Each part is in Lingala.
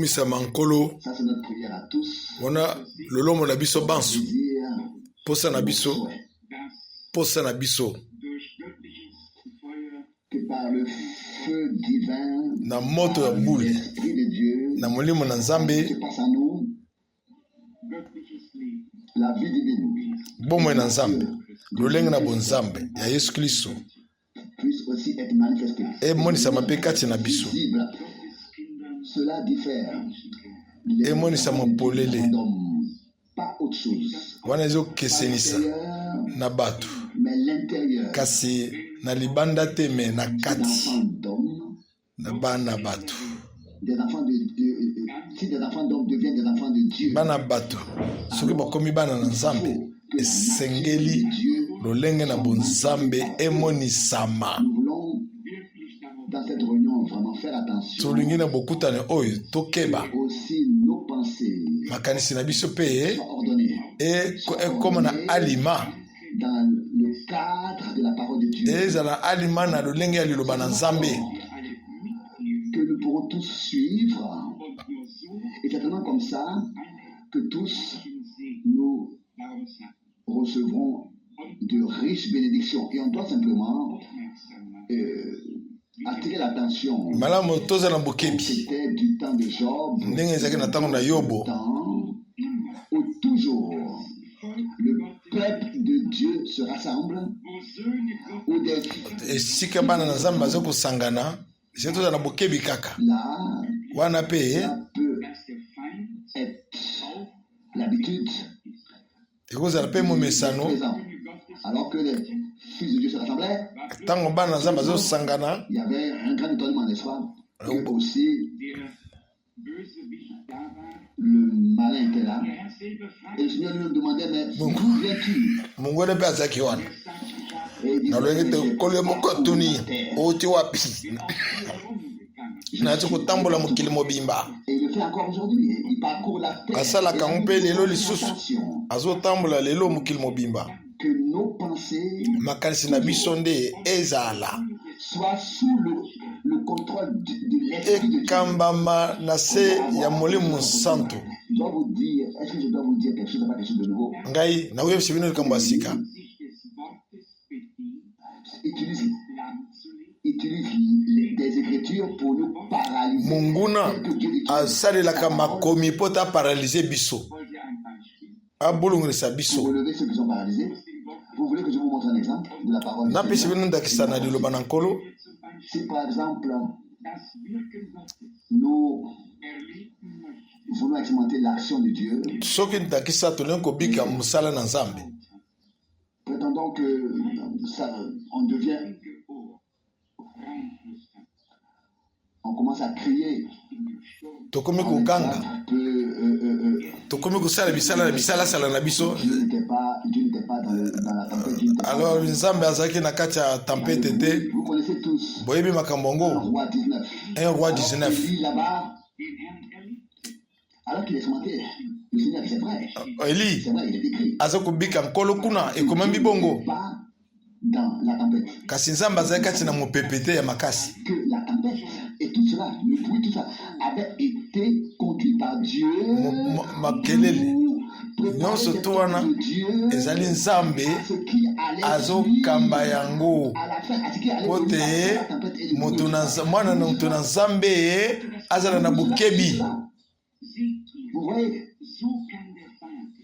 komisa mankolo. Ça c'est notre prière à tous. Wana lolomo na biso bansu. Dire Posa na biso. Posa na biso. que par le feu divin, Na moto ya bule. l'Esprit de Dieu, Na molimo na Nzambe. se passe en nous la vie divine Bomwe na Nzambe. Lolenge na bonzambe ya Yesu Kristo. puisse aussi être manifestée. E monisa mape kati na biso. Visible. Cela diffère. E monisa mapolele. Pas autre chose. Wana ezo kesenisa L'extérieur, na bato. mais l'intérieur. Kasi na libanda te me na Des kati enfants d'hommes, na bana bato. des enfants si des enfants d'hommes deviennent des enfants de Dieu, Bana bato. Soki bakomi bana na Nzambe. Esengeli lolenge na bonzambe emonisama. nous voulons dans cette réunion vraiment faire attention Tolingi na bokutane oyo tokeba aussi nos pensées makanisi na biso pe soient ordonnées ekoma na alima dans le cadre de la parole de Dieu, ezala alima na lolenge ya liloba na Nzambe que nous pourrons tous suivre, et certainement comme ça que tous nous recevrons de riches bénédictions. Et on doit simplement attirer l'attention. malamu tozala bokebi C'était du temps de Job, ndenge ezalaki na ntango na Yobo temps où toujours le peuple de Dieu se rassemble, où des esika bana na Nzambe baza kosangana esi tozala na bokebi kaka là, wana pe ça peut être l'habitude ekozala pe momesano présent. Alors que les fils de Dieu se rassemblaient, ntango bana na Nzambe bazosangana il y avait un grand étonnement, n'est-ce pas? Que aussi le malin était là. Et le Seigneur lui demandait, mais d'où viens-tu? mongwele mpe azalaki wana Et il na lolenge te disait, kolo moko atuni oti wapi nati kotambola mokili mobimba et il le fait encore aujourd'hui. Il parcourt la terre. asalaka yango mpe lelo lisusu Attention, azotambola lelo mokili mobimba que nos pensées makanisi na biso nde ezala soient sous le contrôle de l'Esprit de Dieu. ekambama na se ya molimo santo Je dois vous dire, est-ce que je dois vous dire quelque chose, pas quelque chose de nouveau? ngai nakoyebisa bino likambo ya sika Utilise des écritures pour nous paralyser. monguna asalelaka makomi mpo ta paralize biso abolongolesa Pour biso relever ceux qui sont paralysés. Vous voulez que je vous montre un exemple de la parole de napesi Dieu? bino ndakisa na liloba na nkolo Si par exemple, nous voulons expérimenter l'action de Dieu, soki ndakisa tolingi kobika mosala na Nzambe prétendons que on devient, on commence à crier. tokomi koganga tokomi kosala bisala na bisalasala na biso Dieu n'était pas dans la tempête. Dieu n'était pas alors Nzambe azalaki na kati ya tempete te Vous connaissez tous boyebi makambo yango Roi 19. 1 roi 19 Il dit là-bas, alors qu'il est commenté, le Seigneur dit c'est vrai. Eli C'est vrai, il est écrit. aza kobika nkolo kuna ekomami bongo Pas dans la tempête. kasi Nzambe azalaki kati na mopepe te ya makasi Que la tempête et tout cela, le bruit, tout ça, avait été conduit par Dieu. makelele Préparer nyonso des to plans wana de Dieu ezali Nzambe à ce qui allait azokamba suivre yango à la fin, à ce qui allait po venir après la te tempête et le moto bruit. na mwana na moto na Nzambe azala na bokebi Vous voyez,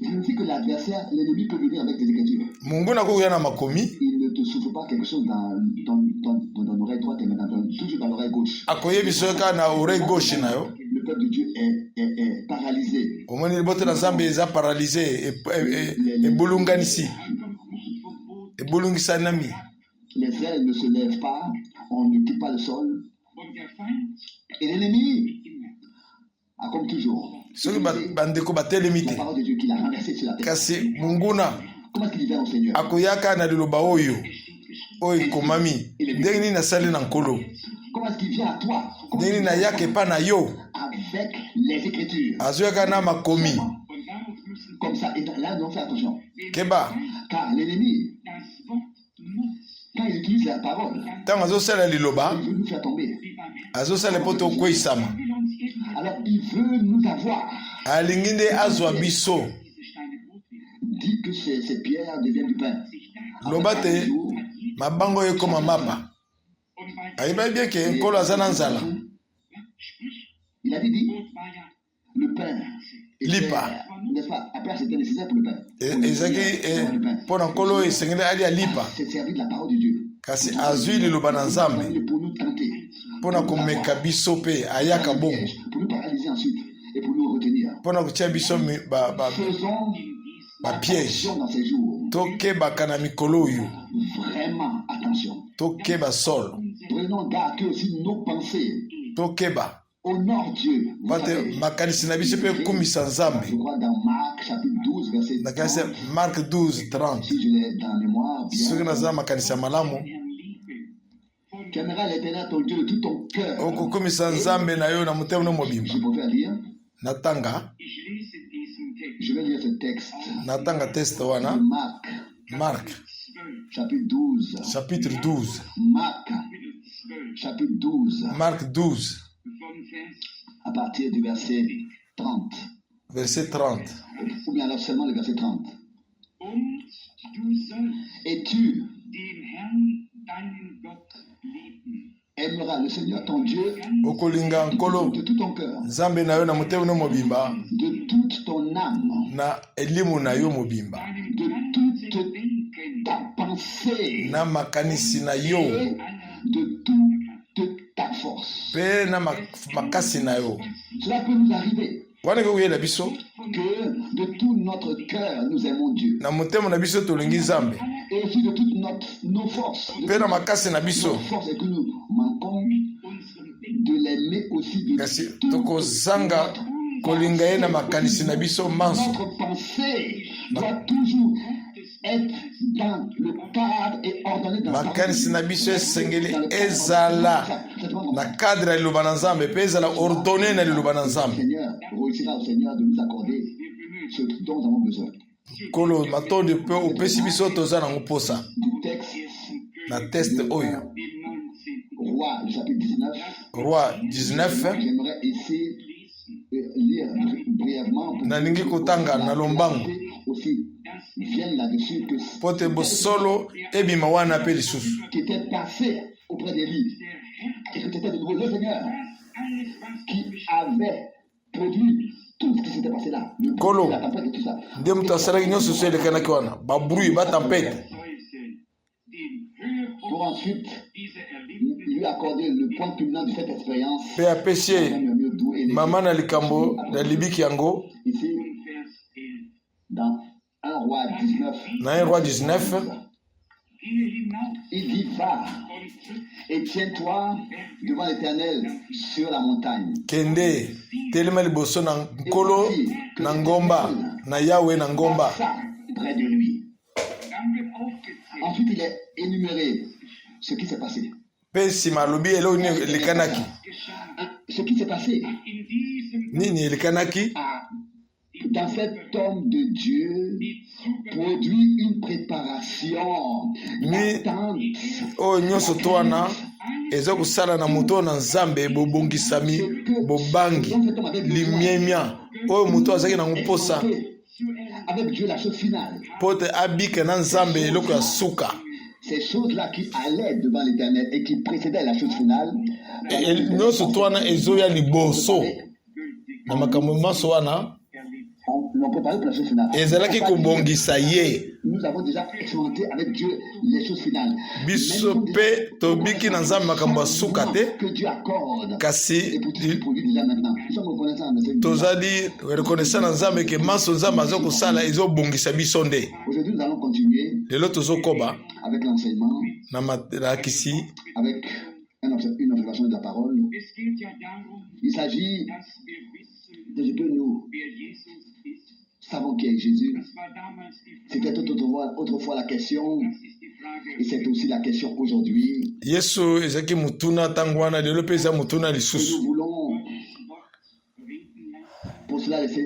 je ne dis que l'adversaire, l'ennemi peut venir avec des écritures. mungu nakokuya na makomi Il ne te souffle pas quelque chose dans ton oreille droite et maintenant toujours dans l'oreille gauche. akoyebiso yoka na oreille gauche na yo Le peuple de Dieu est paralysé. omoni liboto na Nzambe eza paralysé ebulunganisi ebulungisanami Les ailes ne se lèvent pas, on ne quitte pas le sol. Et l'ennemi a comme toujours soki bandeko batelemi la te parole de Dieu qu'il a renversée sur la terre. kasi munguna Comment est-ce qu'il vient au Seigneur? akoyaka na liloba oyo ekomami ndenge nini nasali na nkolo Comment est-ce qu'il vient à toi? Comment ndenge nini nayaka epa na yo avec les Écritures. azoyaka na makomi Comme ça, et là, on fait attention. keba Car l'ennemi, quand il utilise la parole, ntango azosala liloba il veut nous faire tomber. azosala mpo tokweyisama Alors, il veut nous avoir. alingi nde azwa biso Dit que ces pierres deviennent du pain. loba te mabango ekoma mapa ayebi bien ke nkolo aza na nzala Il a dit, le pain. lipa N'est-ce pas? Après, c'était nécessaire pour le pain. ezalaki mpo na nkolo esengeli alia lipa C'est servi de la parole de Dieu. kasi azwi liloba na nzambe Pour nous tenter. mpo na komeka biso mpe ayaka bongo Pour nous paralyser ensuite. Et pour nous retenir. mpo na kotia biso Faisons bapiège attention dans ces jours. tokebaka na mikolo oyo Vraiment attention. tokeba solo Prenons garde que aussi nos pensées tokeba honorent Dieu. Vous pate savez, makanisi na biso mpe ekumisa nzambe je crois dans Marc chapitre 12 verset nakanisi 30. mark 12:30 Si je l'ai dans la mémoire, soki bien. naza na makanisi ya malamu Tu aimeras l'éternel ton Dieu de tout ton cœur. okokumisa nzambe na yo na motema no mobimba Je préfère lire. natanga Je vais lire ce texte. natanga teste wana Marc mark chapitre 12. chapitre 12 Marc chapitre 12. mark 12 À partir du verset 30. verset 30 Ou bien alors seulement le verset 30. Et tu aimeras le Seigneur ton Dieu okolinga nkolo de tout ton cœur, nzambe na yo na motema no mobimba de toute ton âme, na elimu na yo mobimba de toute ta pensée na makanisi na yo et de toute ta force. mpe na makasi na yo Cela peut nous arriver wana ekokoyela biso que de tout notre cœur nous aimons Dieu na motema na biso tolingi nzambe et aussi de toutes nos forces. mpe na makasi na biso Nos forces et que nous manquons de l'aimer aussi de kasi toute tokozanga kolinga ye na makanisi na biso manso notre pensée doit toujours être dans le cadre et ordonné dans makanisi na biso esengeli ezala na cadre ya liloba na nzambe mpe ezala ordonne na liloba na Le nzambe Seigneur réussira au Seigneur de nous accorder ce dont nous avons besoin. kolo matondi mpe opesi biso toza nango mposa Du texte na teste oyo Roi, le chapitre 19, roi 19 j'aimerais essayer de lire brièvement pour nalingi kotanga na lombango aussi viennent là-dessus que mpo te bosolo ebima wana mpe lisusu qui était passé auprès d'Élie et que c'était de nouveau le Seigneur qui avait produit tout ce qui s'était passé là. Le Kolo. la tempête et tout ça. nde moto asalaki nyonso so elekanaki wana babrui batampete Pour ensuite lui accorder le point culminant de cette expérience. mpe apesi ye mama na likambo na libiki yango Ici, dans 1 Roi 19, na 1 roi 19 il dit va et tiens-toi devant l'Éternel sur la montagne. kende telema liboso na nkolo na ngomba na yawe na ngomba Ça près de lui. Ensuite, il est énuméré ce qui s'est passé. mpe nsima alobi eloko nini elikanaki Ce qui s'est passé nini elikanaki dans cet homme de Dieu produit une préparation, l'attente, oyo nyonso to wana eza kosala na moto oyo na nzambe bobongisami bobangi limiemia oyo moto azalaki nango mposa avec Dieu la chose finale. mpo te abika na nzambe eloko ya suka Ces choses-là qui allaient devant l'Éternel et qui précédaient la chose finale, nyonso to wana ezoya liboso na makambo nyonso wana l'ont préparé pour la chose finale. ezalaki kobongisa ye Nous avons déjà expérimenté avec Dieu les choses finales. biso mpe tobiki na nzambe makambo ya suka te Que Dieu accorde kasi et pour tout ce qu'il produit déjà maintenant. Nous sommes reconnaissants de ce tozali reconnaissant na nzambe ke manso nzambe aza kosala ezobongisa biso nde Aujourd'hui, nous allons continuer lelo tozokoba avec l'enseignement, na malakisi avec une observation de la parole. Il s'agit de ce que nous savons qui est Jésus. C'était autrefois la question, et c'est aussi la question aujourd'hui. yesu ezalaki motuna ntango wana lelo mpe eza motuna Que lisusu nous voulons, pour cela, laisser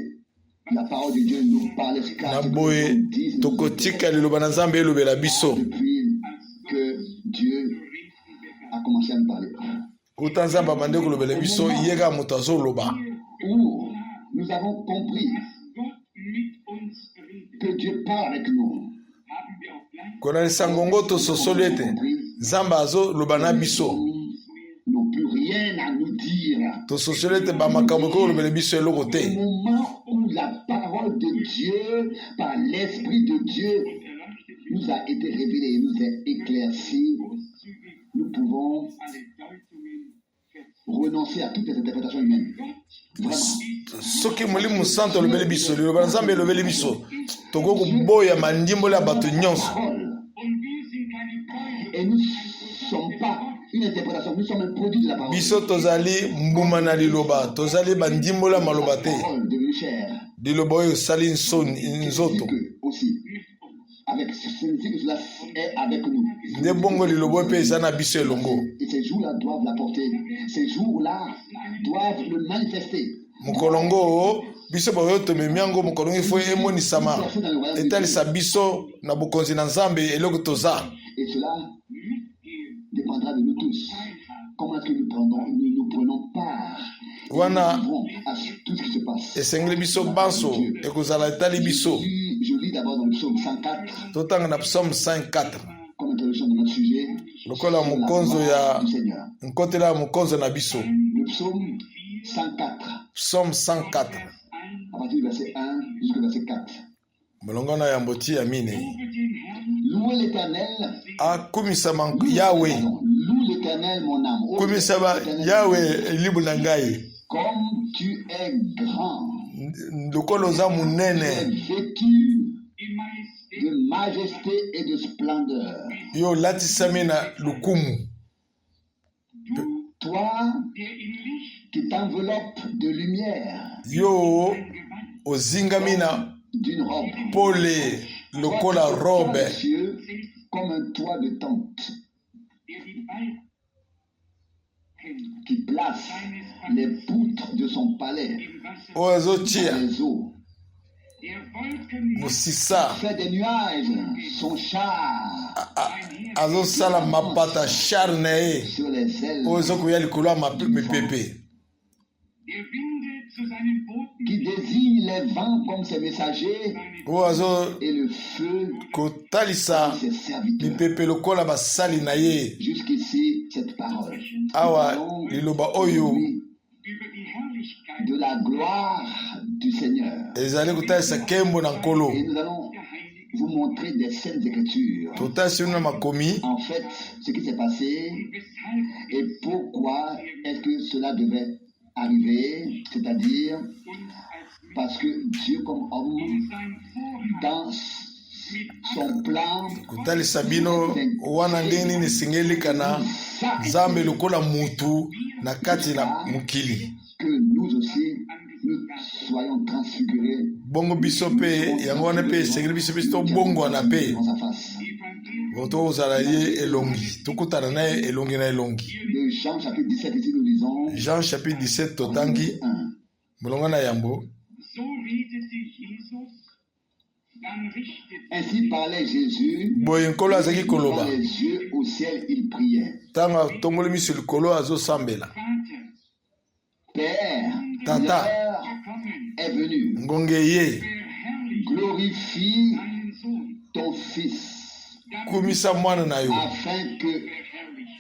la parole de Dieu nous parler na boye tokotika liloba na nzambe elobela biso depuis que Dieu a commencé à nous parler. kuta nzambe abandi kolobela biso ye kaka moto azoloba Où compris que Dieu parle avec nous. Kona sangongo to sosolete. Zamba azo lobana biso. N'ont plus rien à nous dire. To sosolete ba makambo ko lobele biso eloko Au te. moment où la parole de Dieu, par l'Esprit de Dieu, nous a été révélée, nous a éclairci, nous pouvons renoncer à toutes les interprétations humaines. Vraiment. Soki mulimu santo lobele biso, lobana Nzambe lobele biso. Toko kuboya mandimbo la bato nyonso. Parole. Et nous ne sommes pas une interprétation, nous sommes un produit de la parole. Biso tozali mbuma na liloba, tozali bandimbo la maloba te. Parole devenue chair. Liloba oyo sali nzoto. Aussi. Avec ce signifie que cela est avec nous. Nde bongo liloba pe eza na biso elongo. Et ces jours-là doivent l'apporter. Ces jours-là doivent le manifester. Mokolongo biso boyo tomemi yango mokolongo ifo emonisama etalisa biso na bokonzi na Nzambe eloko toza. Et cela dépendra de nous tous. Comment est-ce que nous prenons part Wana à tout ce qui se passe. esengeli biso banso ekozala etali biso. Je lis d'abord dans le psaume 104 Totanga na psaume 104 comme introduction de notre sujet. lokola sur la mokonzo gloire ya du Seigneur. nkotela mokonzo na biso. Le psaume 104 Psaume 104 à partir du verset 1 jusqu'au verset 4. molongo na yambo ti ya mine Louez l'Éternel. akumisama Yawe Loue l'Éternel, mon âme. Ô kumisama Éternel, Yawe elibu na ngai comme tu es grand, lokolo oza tu es munene vêtu de majesté et de splendeur. yo olatisami na lukumu. Toi qui t'enveloppe de lumière, Yo ozingami na d'une robe. pole lokola Toi robe les cieux comme un toit de tente qui place les poutres de son palais oyo dans azotia les eaux. mosisa Fait des nuages son char azosala mapata char na ye sur les ailes, oyo ezokoya likolo ya mipepe qui désigne les vents comme ses messagers oyo et le feu azokotalisa comme ses serviteurs. mipepe lokola basali na ye. Jusqu'ici, cette parole. Awa Nous allons liloba oyo aujourd'hui de la gloire du Seigneur. ezali kotalisa nkembo na nkolo. Et nous allons vous montrer des saintes écritures. totalisi bino na makomi En fait, ce qui s'est passé et pourquoi est-ce que cela devait arriver, c'est-à-dire parce que Dieu comme homme, dans son plan, kotalisa bino wana ndenge nini esengeli kana Nzambe lokola mutu na kati na mokili. que nous aussi, nous soyons transfigurés Bongo biso pe yango wana pe esengeli biso pe tobongwana pe dans sa face. tozala ye elongi tokutana na ye elongi na elongi. De Jean chapitre 17, ici nous lisons Jean chapitre 17 totangi 1. molongo na yambo. Ainsi parlait Jésus, Boye nkolo azaki levant koloba les yeux au ciel, il priait. ntango atongoli miso likolo azosambela. Père, Tata. l'heure est venue. Ngonge ye Glorifie ton Fils, kumisa mwana na yo afin que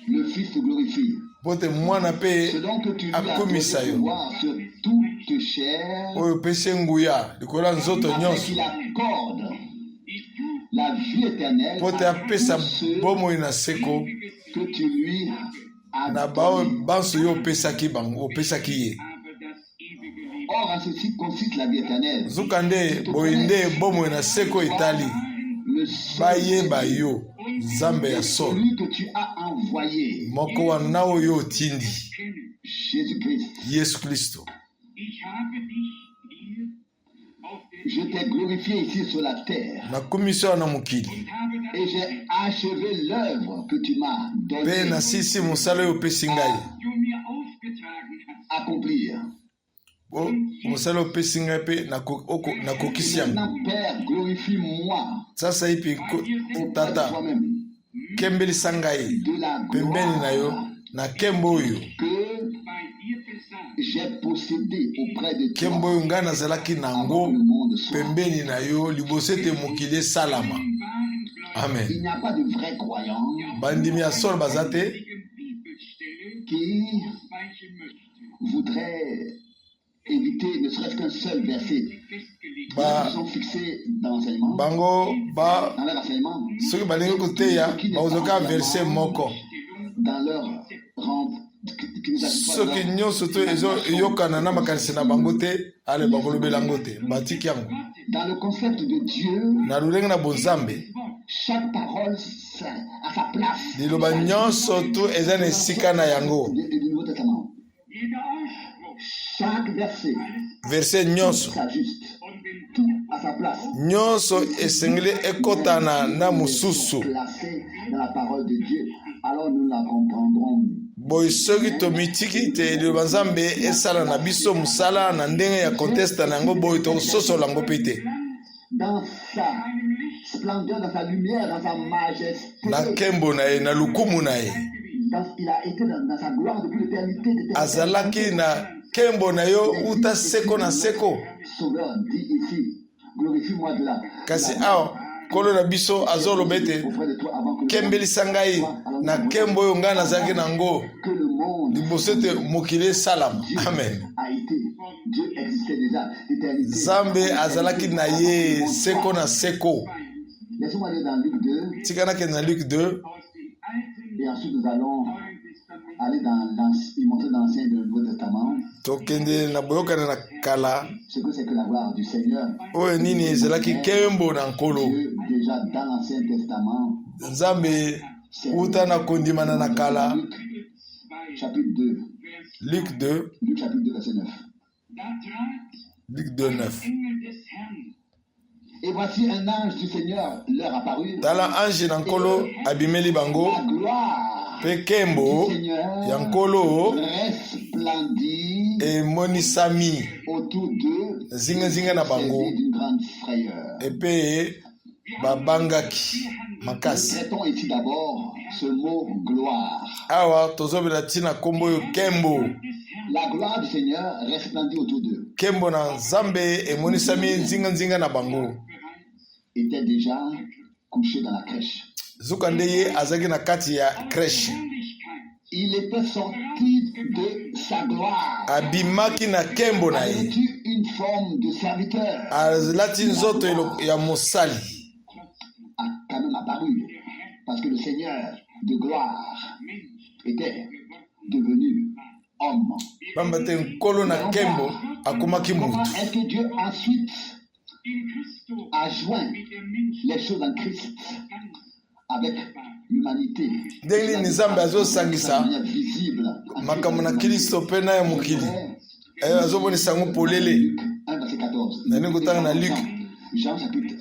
le Fils te glorifie. pote mwana pe Selon que tu lui as akumisa donné yo pouvoir sur toute chair, oyo opesi nguya likolo ya nzoto afin nyonso qu'il accorde la vie éternelle pote à apesa tous ceux bomoi na seko que tu lui as na bao donné. banso yo opesaki bango opesaki ye. Or, en ceci consiste la vie éternelle. Zuka nde boye nde bomoi na seko etali Le seul bayeba yo Nzambe ya solo celui que tu as envoyé, moko wana oyo otindi Jésus-Christ. Yesu Kristo. Je t'ai glorifié ici sur la terre nakumisi wana mokili et j'ai achevé l'œuvre que tu m'as mpe donnée nasisi mosala oyo opesi ngai accomplir. mosala oyo opesi ngai mpe nakokisi yango. Maintenant, Père, glorifie-moi Sasa hivi auprès de tata toi-même kembelisa ngai de la pembeni na yo gloire na nkembo oyo que j'ai possédé auprès de toi nkembo oyo ngai nazalaki nango avant que le monde soit. pembeni na yo liboso ete mokili esalama. Amen. Il n'y a pas de vrais croyants Bandimi ya solo baza te qui voudraient éviter ne serait-ce qu'un seul verset. Ils sont fixés dans l'enseignement, bango dans leur enseignement, soki balingi koteya bakozoka verse moko dans leur rang, qui ne satisfait pas soki leur- nyonso to eyokana na makanisi na bango te ale bakolobela yango te batiki yango Dans le concept de Dieu, na lolenge na bonzambe. chaque parole a sa place. Liloba nyonso to eza na esika na yango. Du Nouveau Testament. Chaque verset Nyonso s'ajuste. Tout à sa place. nyonso esengeli ekotana na mosusu. Placé dans la parole de Dieu. Alors nous la comprendrons. Boy soki tomitiki te liloba nzambe esala na biso mosala na ndenge ya kontesta na yango boy tokososola yango mpe te. Dans sa splendeur, dans sa lumière, dans sa majesté. Na nkembo na ye na lukumu na ye Il a été dans sa gloire depuis l'éternité. azalaki na nkembo na yo uta seko na seko. Sauveur dit ici, glorifie-moi de la Kasi awa kolo na biso azoloba ete auprès de toi avant que kembelisa ngai na nkembo oyo ngai nazalaki nango que le monde liboso ete mokili esalama. Amen. a été. Dieu existait déjà d'éternité. Nzambe azalaki na ye seko na seko. Laissons-moi aller dans Luc 2 Tika nakende na Luc 2 et ensuite nous allons aller montrer dans l'Ancien et le Nouveau Testament tokende na boyokana na kala ce que c'est que la gloire du Seigneur. oyo nini ezalaki nkembo na nkolo. Dieu déjà dans l'Ancien Testament. Nzambe uta na kondimana na kala. Luc chapitre 2. Luc 2 Luc chapitre 2 verset 9. Luc 2 9. Et voici un ange du Seigneur leur apparut. Tala ange na nkolo abimeli bango La gloire mpe nkembo du Seigneur ya nkolo resplendit emonisami autour d'eux, zingazinga na bango saisis d'une grande frayeur. epe babangaki makasi. Traitons ici d'abord ce mot gloire. Awa tozobela ntina nkombo oyo nkembo. La gloire du Seigneur resplendit autour d'eux. Nkembo na nzambe emonisami nzinga na bango. Était déjà couché dans la crèche. Zuka nde ye azalaki na kati ya crèche. Il était sorti de sa gloire. Abimaki na nkembo na ye. Avait une forme de serviteur. Alati nzoto ya mosali. A quand même apparu. Parce que le Seigneur de gloire était devenu homme. Pamba te nkolo na nkembo akomaki mutu. Est-ce que Dieu ensuite a joint les choses en Christ avec l'humanité? Ndenge nini Nzambe azosangisa De manière visible. makambo na Kristo mpe na ya mokili. Azobonisa yango polele. Luc 1 verset 14. Nani kotanga na Luc. Jean chapitre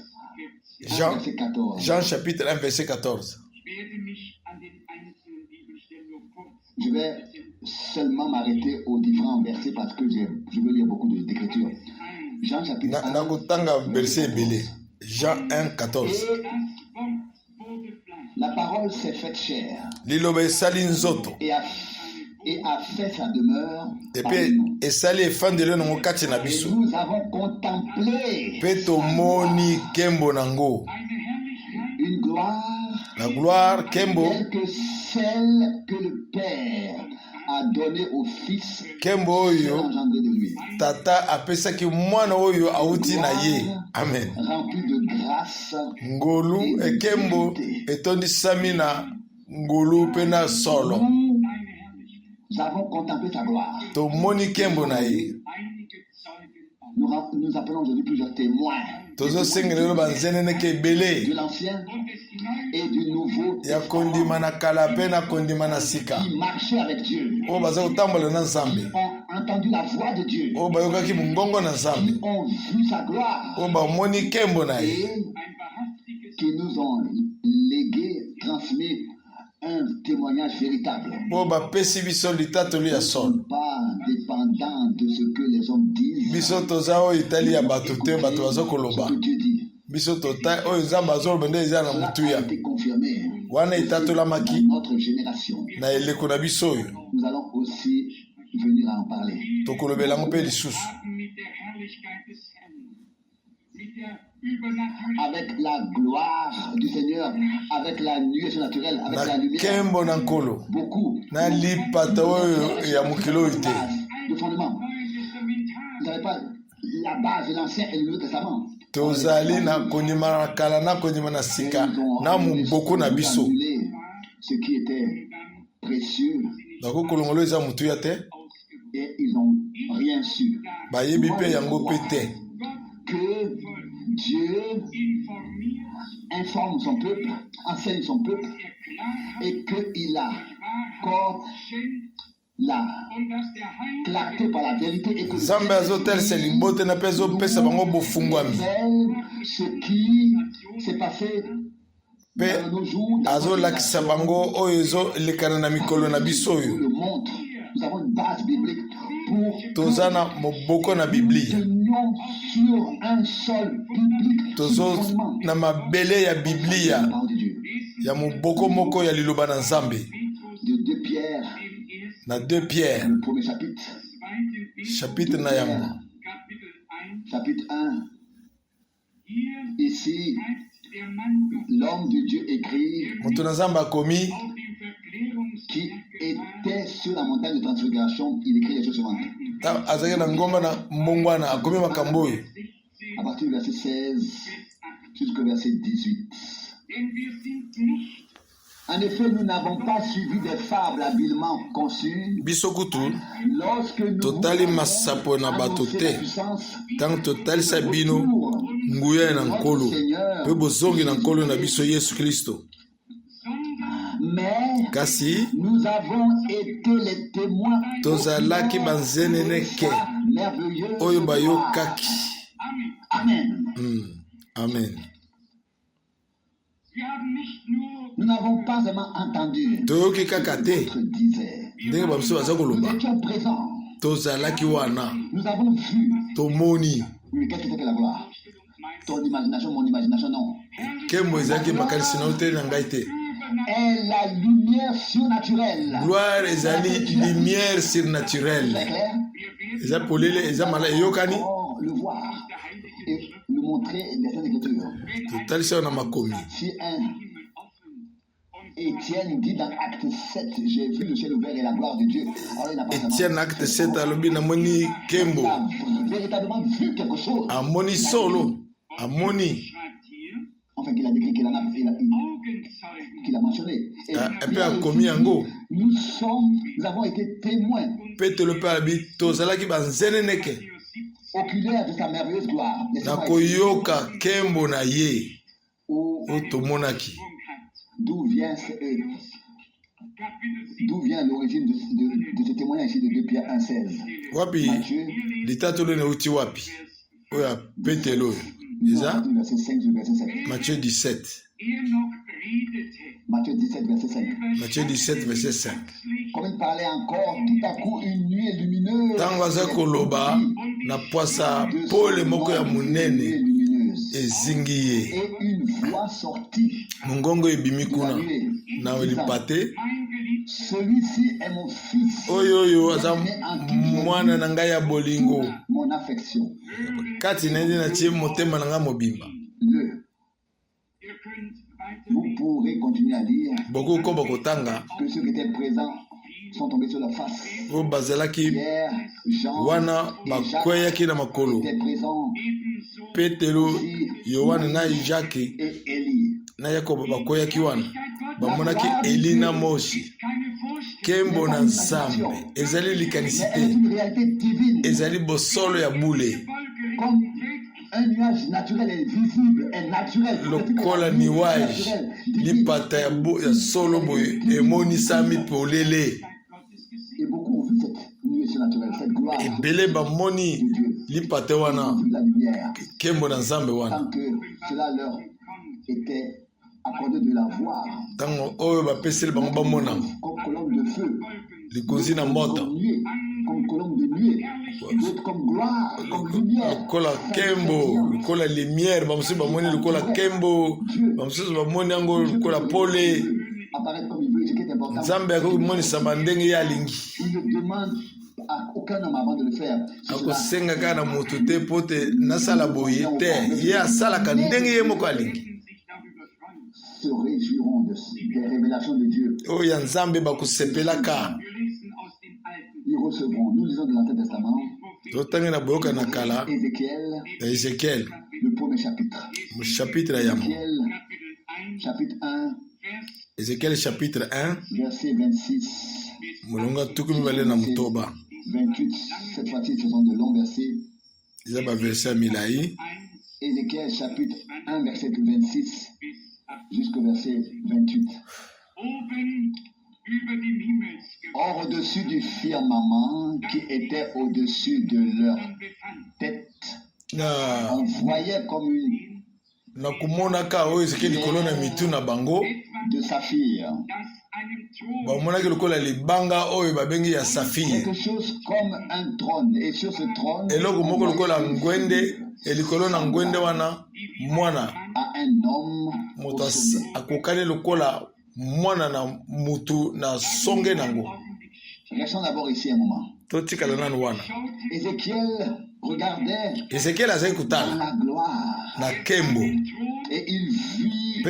1 Jean, verset 14. Jean chapitre 1 verset 14. Je vais seulement m'arrêter aux différents versets parce que je veux lire beaucoup d'écritures. Jean chapitre 1. Nakotanga verset ebele. Jean 1 14. La parole s'est faite chair Liloba esali nzoto. et a fait sa demeure parmi Epe nous. esali efandelo nango kati na Et biso. nous avons contemplé Mpe tomoni nkembo nango. une gloire La gloire nkembo. telle que celle que le Père a donnée au Fils Nkembo oyo engendré de lui. tata apesaki mwana oyo awuti na ye. Amen. Rempli de grâce. Ngolu ekembo etondisami na ngolu mpe na solo. Nous avons contemplé sa gloire. Tomoni nkembo na ye. Nous appelons aujourd'hui plusieurs témoins Tozosengela lelo banzeneneke ebele de l'Ancien et du Nouveau ya kondima na kala mpe na kondima na sika qui marchaient avec Dieu, oyo baza kotambola na Nzambe, ont entendu la voix de Dieu, oyo bayokaki mongongo na Nzambe, ont vu sa gloire oyo bamoni nkembo na ye, et qui nous ont légué, transmis un témoignage véritable. oyo bapesi biso litatoli ya solo. Pas dépendant de ce que les hommes disent, Biso toza oyo etali ya bato te, bato baza koloba. ce que Dieu dit. Biso tota oyo Nzambe azoloba nde eza na Cela a motuya été confirmé wana etatolamaki dans notre génération. na eleko na biso oyo. Nous allons aussi venir à en parler. tokolobela ngo pe lisusu avec la gloire du Seigneur, avec la nuée surnaturelle, avec la na lumière. kembo na nkolo Beaucoup. na lipata oyo ya mokili oyo te De fondement. Vous n'avez pas la base de l'Ancien et le Nouveau Testament. tozali na kondima na kala na kondima na sika na moboko na biso Ce qui était précieux, nakokolongolo eza motuya te et ils n'ont rien su. bayebi mpe yango mpe te Que Dieu informe son peuple, enseigne son peuple, et qu'il accorde la clarté par la vérité, et que nzambe azotalisa libotena mpe azopesa bango bofungwami ce qui s'est passé mpe dans nos jours, dans azolakisa bango oyo ezolekana na mikolo na biso oyo le montre. Nous avons une base biblique pour toza na moboko na biblia tenir sur un sol biblique, tozo fondement, na mabele ya biblia la parole de Dieu. ya moboko moko ya liloba na nzambe De 2 Pierre, na 2 Pierre le premier chapitre, chapitre na yango chapitre 1. Ici, l'homme de Dieu écrit moto na nzambe akomi qui était sur la montagne de transfiguration, il écrit les choses suivantes. azalaki na ngomba na mbongwana akomi makambo oyo À partir du verset 16 jusqu'au verset 18. En effet, nous n'avons pas suivi des fables habilement conçues biso kutu lorsque nous totali masapo na bato annonçons te la puissance ntango totalisa bino nguya na nkolo mpe bozongi na nkolo na biso yesu kristo mais kasi nous avons été les témoins tozalaki banzeneneke merveilleux. oyo bayokaki Amen. amen Nous n'avons pas seulement entendu toyoki kaka te ce que disait. ndenge babiso baza Nous koloba étions présents. tozalaki wana Nous avons vu. tomoni Mais qu'est-ce que c'est que la gloire? Ton imagination, mon imagination, non. nkembo ezalaki makanisi na oteli na ngai te Est la lumière surnaturelle. gloire ezali lumière surnaturelle C'est clair? eza polele eza mala eyokani Pour le voir et nous montrer des Saintes Écritures. totalisa na makomi Si un Étienne dit dans Acte 7, j'ai vu le ciel ouvert et la gloire de Dieu. Alors il n'a pas etienne acte 7 alobi namoni nkembo Il a véritablement vu quelque chose. amoni solo amoni Enfin, qu'il a décrit, qu'il a mentionné. Et mpe akomi yango nous avons été témoins petelo mpe alobi tozalaki banzeneneke oculaires de sa merveilleuse gloire. na koyoka nkembo na ye Où- oyo tomonaki D'où vient l'origine de ce témoignage ici de 2 Pierre 1,16. wapi Matthieu, litatolo euti wapi oyo ya petelo oyo eza verset 5 sur verset 7. matthieu 17 Matthieu 17, verset 5. matthieu 17 verset 5 Comme il parlait encore, tout à coup, une nuée lumineuse. ntango aza koloba na pwasa pole moko ya monene lumineuse. ezingi ye Et une voix sortit mongongo ebimi de la kuna nuée. na lipate Celui-ci est mon fils, oyo oyo aza mwana na ngai ya bolingo mon affection. kati na ye natie motema na ngai mobimba Vous pourrez continuer à lire bokokoba kotanga que ceux qui étaient présents sont tombés sur leur face. oyo bazalaki Pierre, Jean wana bakweyaki na makolo étaient présents, petelo yohane na jake et Élie. na yakobo bakweyaki wana bamonaki eli na moshi nkembo na nzambe ezali likanisi Mais elle est te une réalité divine. ezali bosolo ya bule Comme un nuage naturel est visible, est naturel. lokola niwage lipata ya solo boye emonisami polele Et beaucoup ont vu cette nuée surnaturelle, cette gloire, ebele bamoni lipata wana la lumière, nkembo na nzambe wana tant que cela leur était accordé de la voir, ntango oyo bapeseli bango bamona comme colonne de feu, likonzi na moto comme nuée, comme colonne de nuée, d'autres comme gloire, comme lumière. lokola nkembo lokola lumière bamosusu bamoni lokola nkembo bamosusu bamoni yango lokola pole Apparaître comme il veut, ce qui est important. nzambe akoki komonisa bandenge ye alingi Il ne demande à aucun homme avant de le faire. C'est cela. akosenga kaka na moto te mpo te nasala boye te ye asalaka ndenge ye moko alingi Se réjouiront des révélations de Dieu. oyo ya nzambe bakosepelaka. Ils recevront, nous lisons de l'Ancien Testament, totangi na boyoka na kala Ézéchiel, na Ézéchiel le premier chapitre. chapitre ya mo Ézéchiel, chapitre 1, Ézéchiel chapitre 1 verset 26, molongo tuku mibale na motoba 28. Cette fois-ci, ce sont de longs versets. eza baverse ya milai. Ézéchiel, chapitre 1, verset 26, jusqu'au verset 28. Or, au-dessus du firmament qui était au-dessus de leur tête, on voyait comme une na kumonaka oyo ezeki likolo na mitu na bango de saphir. bamonaki lokola libanga oyo babengi ya safire, Quelque chose comme un trône. Et sur ce trône, eloko on moko lokola voyait ngwende, elikolo na ngwende wana mwana à un homme moto au sommet. akokani lokola mwana na mutu na songe nango. Restons d'abord ici un moment. totikala nanu wana Ézéchiel regardait Ezekiel azali dans kutala la gloire na kembo et il vit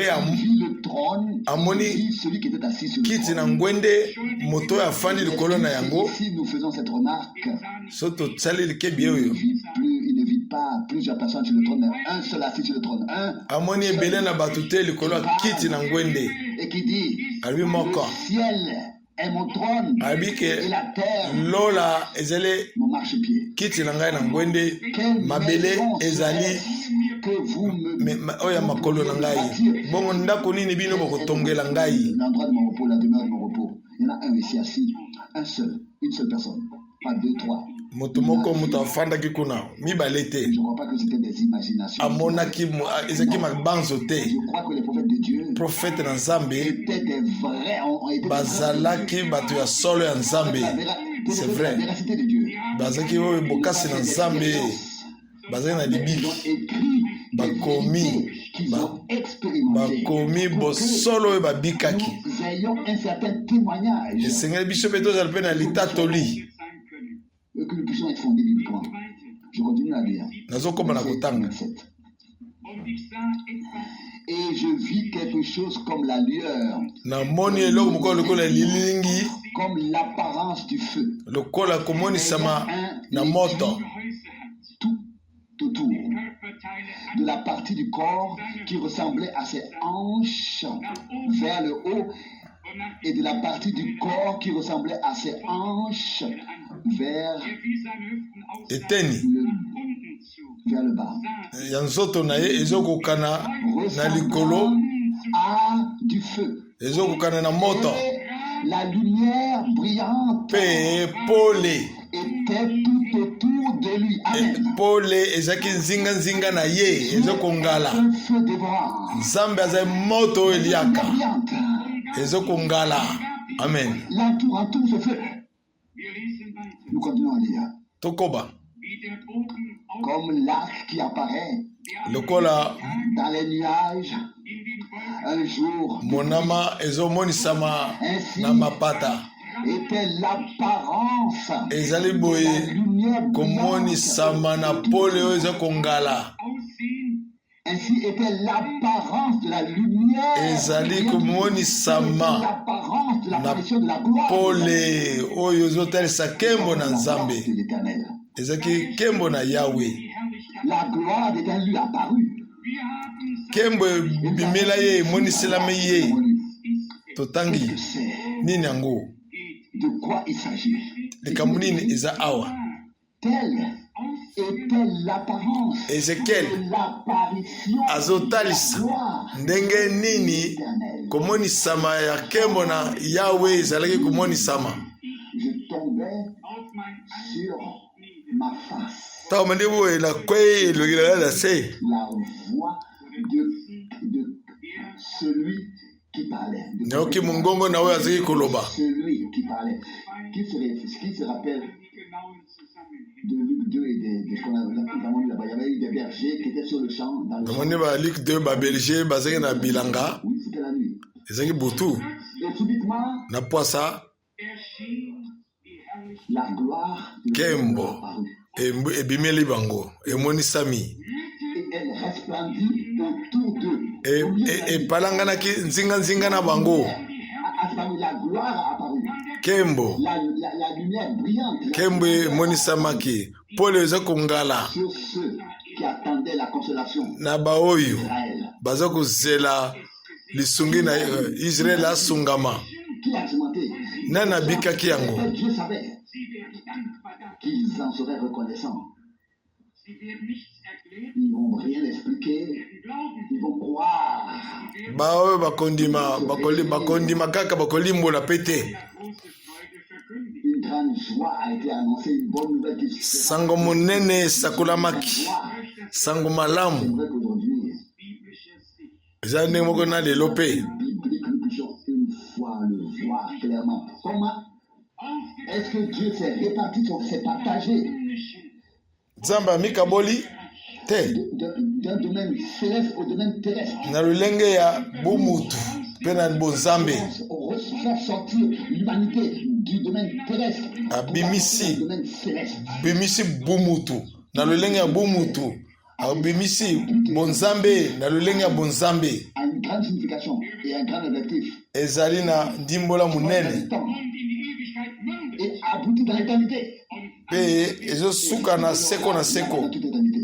le trône, amoni il vit celui qui était assis sur le kiti na trône. ngwende moto oyo afandi likolo na yango. Ici, nous faisons cette remarque. So tosali likebi oyo Il ne vit pas plusieurs personnes sur le trône, mais un seul assis sur le trône. amoni ebele na bato te likolo ya kiti na ngwende. Et qui dit, Albi moko le ciel est mon trône abi et ke la terre lola ezali mon marchepied. kiti na ngai na ngwende, Quelle mabele maison ezali serait-ce que vous me oyo ya makolo na ngai. Bongo ndako nini bino bokotongela ngai? l'endroit de mon repos, la demeure de mon repos. Il y en a un ici assis, un seul, une seule personne, pas deux, trois. Moto moko moto afandaki kuna mibale te, Je ne crois pas que c'était des imaginations. amonaki ezaki mabanzo te. Je crois que les prophètes de Dieu Profete na nzambe étaient des vrais, ont été bazalaki bato ya solo ya nzambe, c'est vrai. La véracité de Dieu. bazalaki oyo bokasi na nzambe, bazalaki na Ils libiki ont écrit bakomi des vérités qu'ils ont expérimentées. bakomi bosolo oyo babikaki. Nous ayons un certain témoignage esengeli biso mpe tozala mpe na litatoli. que nous puissions être fondés bibliquement. Je continue à lire. nazokoma na kotanga 27. Et je vis quelque chose comme la lueur, namoni eloko moko lokola lilingi, comme l'apparence du feu, lokola komonisama na moto tout autour de la partie du corps qui ressemblait à ses hanches vers le haut et de la partie du corps qui ressemblait à ses hanches vers eteni le bas. ya nzoto na ye ezokokana na likolo, À du feu. ezokokana na moto Et la lumière brillante mpe pole était tout autour de lui. Amen. pole ezalaki nzinga na ye ezokongala. Un feu dévorant. nzambe azali moto oyo Lumière eliaka brillante. ezokongala. Amen. L'entoure ce feu. Nous continuons à lire. tokoba Comme l'arc qui apparaît lokola dans les nuages un jour monama ezomonisama na mapata, était l'apparence ezali de boye la lumière brillante. komonisama na pole oyo ezokongala. Ainsi était l'apparence de la lumière. ezali komonisama L'apparence de na l'apparition de la gloire pole oyo ezotalisa kembo na de nzambe, l'Éternel. ezalaki kembo na yawe. La gloire d'Éternel lui apparut. kembo ebimela ye emoniselami ye. totangi Qu'est-ce que c'est? nini yango, De quoi il s'agit? likambo nini eza awa? Telle était l'apparence Ezekiel de l'apparition de la azotalisa gloire ndenge nini éternelle. komonisama ya kembo na yawe ezalaki komonisama. Je tombais sur ma face. ntango mandi boye nakwei elongi na na se, La voix de celui qui parlait. De nayoki mongongo na oyo azalaki koloba. celui qui parlait. Qui se rappelle de Luc 2 et de ce qu'on a vu là-bas? Il y avait eu des bergers qui étaient sur le champ dans le champ. namoni balike 2 baberger bazalaki na bilanga, Oui, c'était la nuit. ezalaki butu Et subitement, na pwasa, La gloire de Kembo. apparut. Ebimeli bango. Emonisami. Et elle resplendit autour d'eux. Et palanganaki nzinga na bango. La gloire a apparu. Kembo. La lumière brillante. Kembo emonisamaki. Paul eza kongala. Sur ceux qui attendaient la consolation. Na baoyo. Israël. Baza kozela lisungi na Israël asungama. Qui a argumenté? Nana bikaki yango. Dieu savait qu'ils en seraient reconnaissants. Ils vont rien expliquer. Ils vont croire. Baoyo bakondima kaka bakolimbola pete. Une grande joie a été annoncée, une bonne nouvelle qui se Sango monene sakulamaki. Sango malamu. J'aimerais qu'aujourd'hui, Zane moko na lelo pe. biblique, nous puissions une fois le voir clairement. Comment est-ce que Dieu s'est réparti, s'est partagé Zamba mikaboli te. d'un domaine céleste au domaine terrestre? Na lulenge ya bumutu pe na bonzambe. Faire sortir l'humanité du domaine terrestre Abimisi. du domaine céleste. Bimisi bumutu na lulenge ya bumutu. Abimisi bonzambe na lulenge ya bonzambe. A une grande signification et un grand objectif. Ezali na ndimbola munene. Et aboutit dans l'éternité. Pe ezo suka na seko na seko. Dans toute éternité.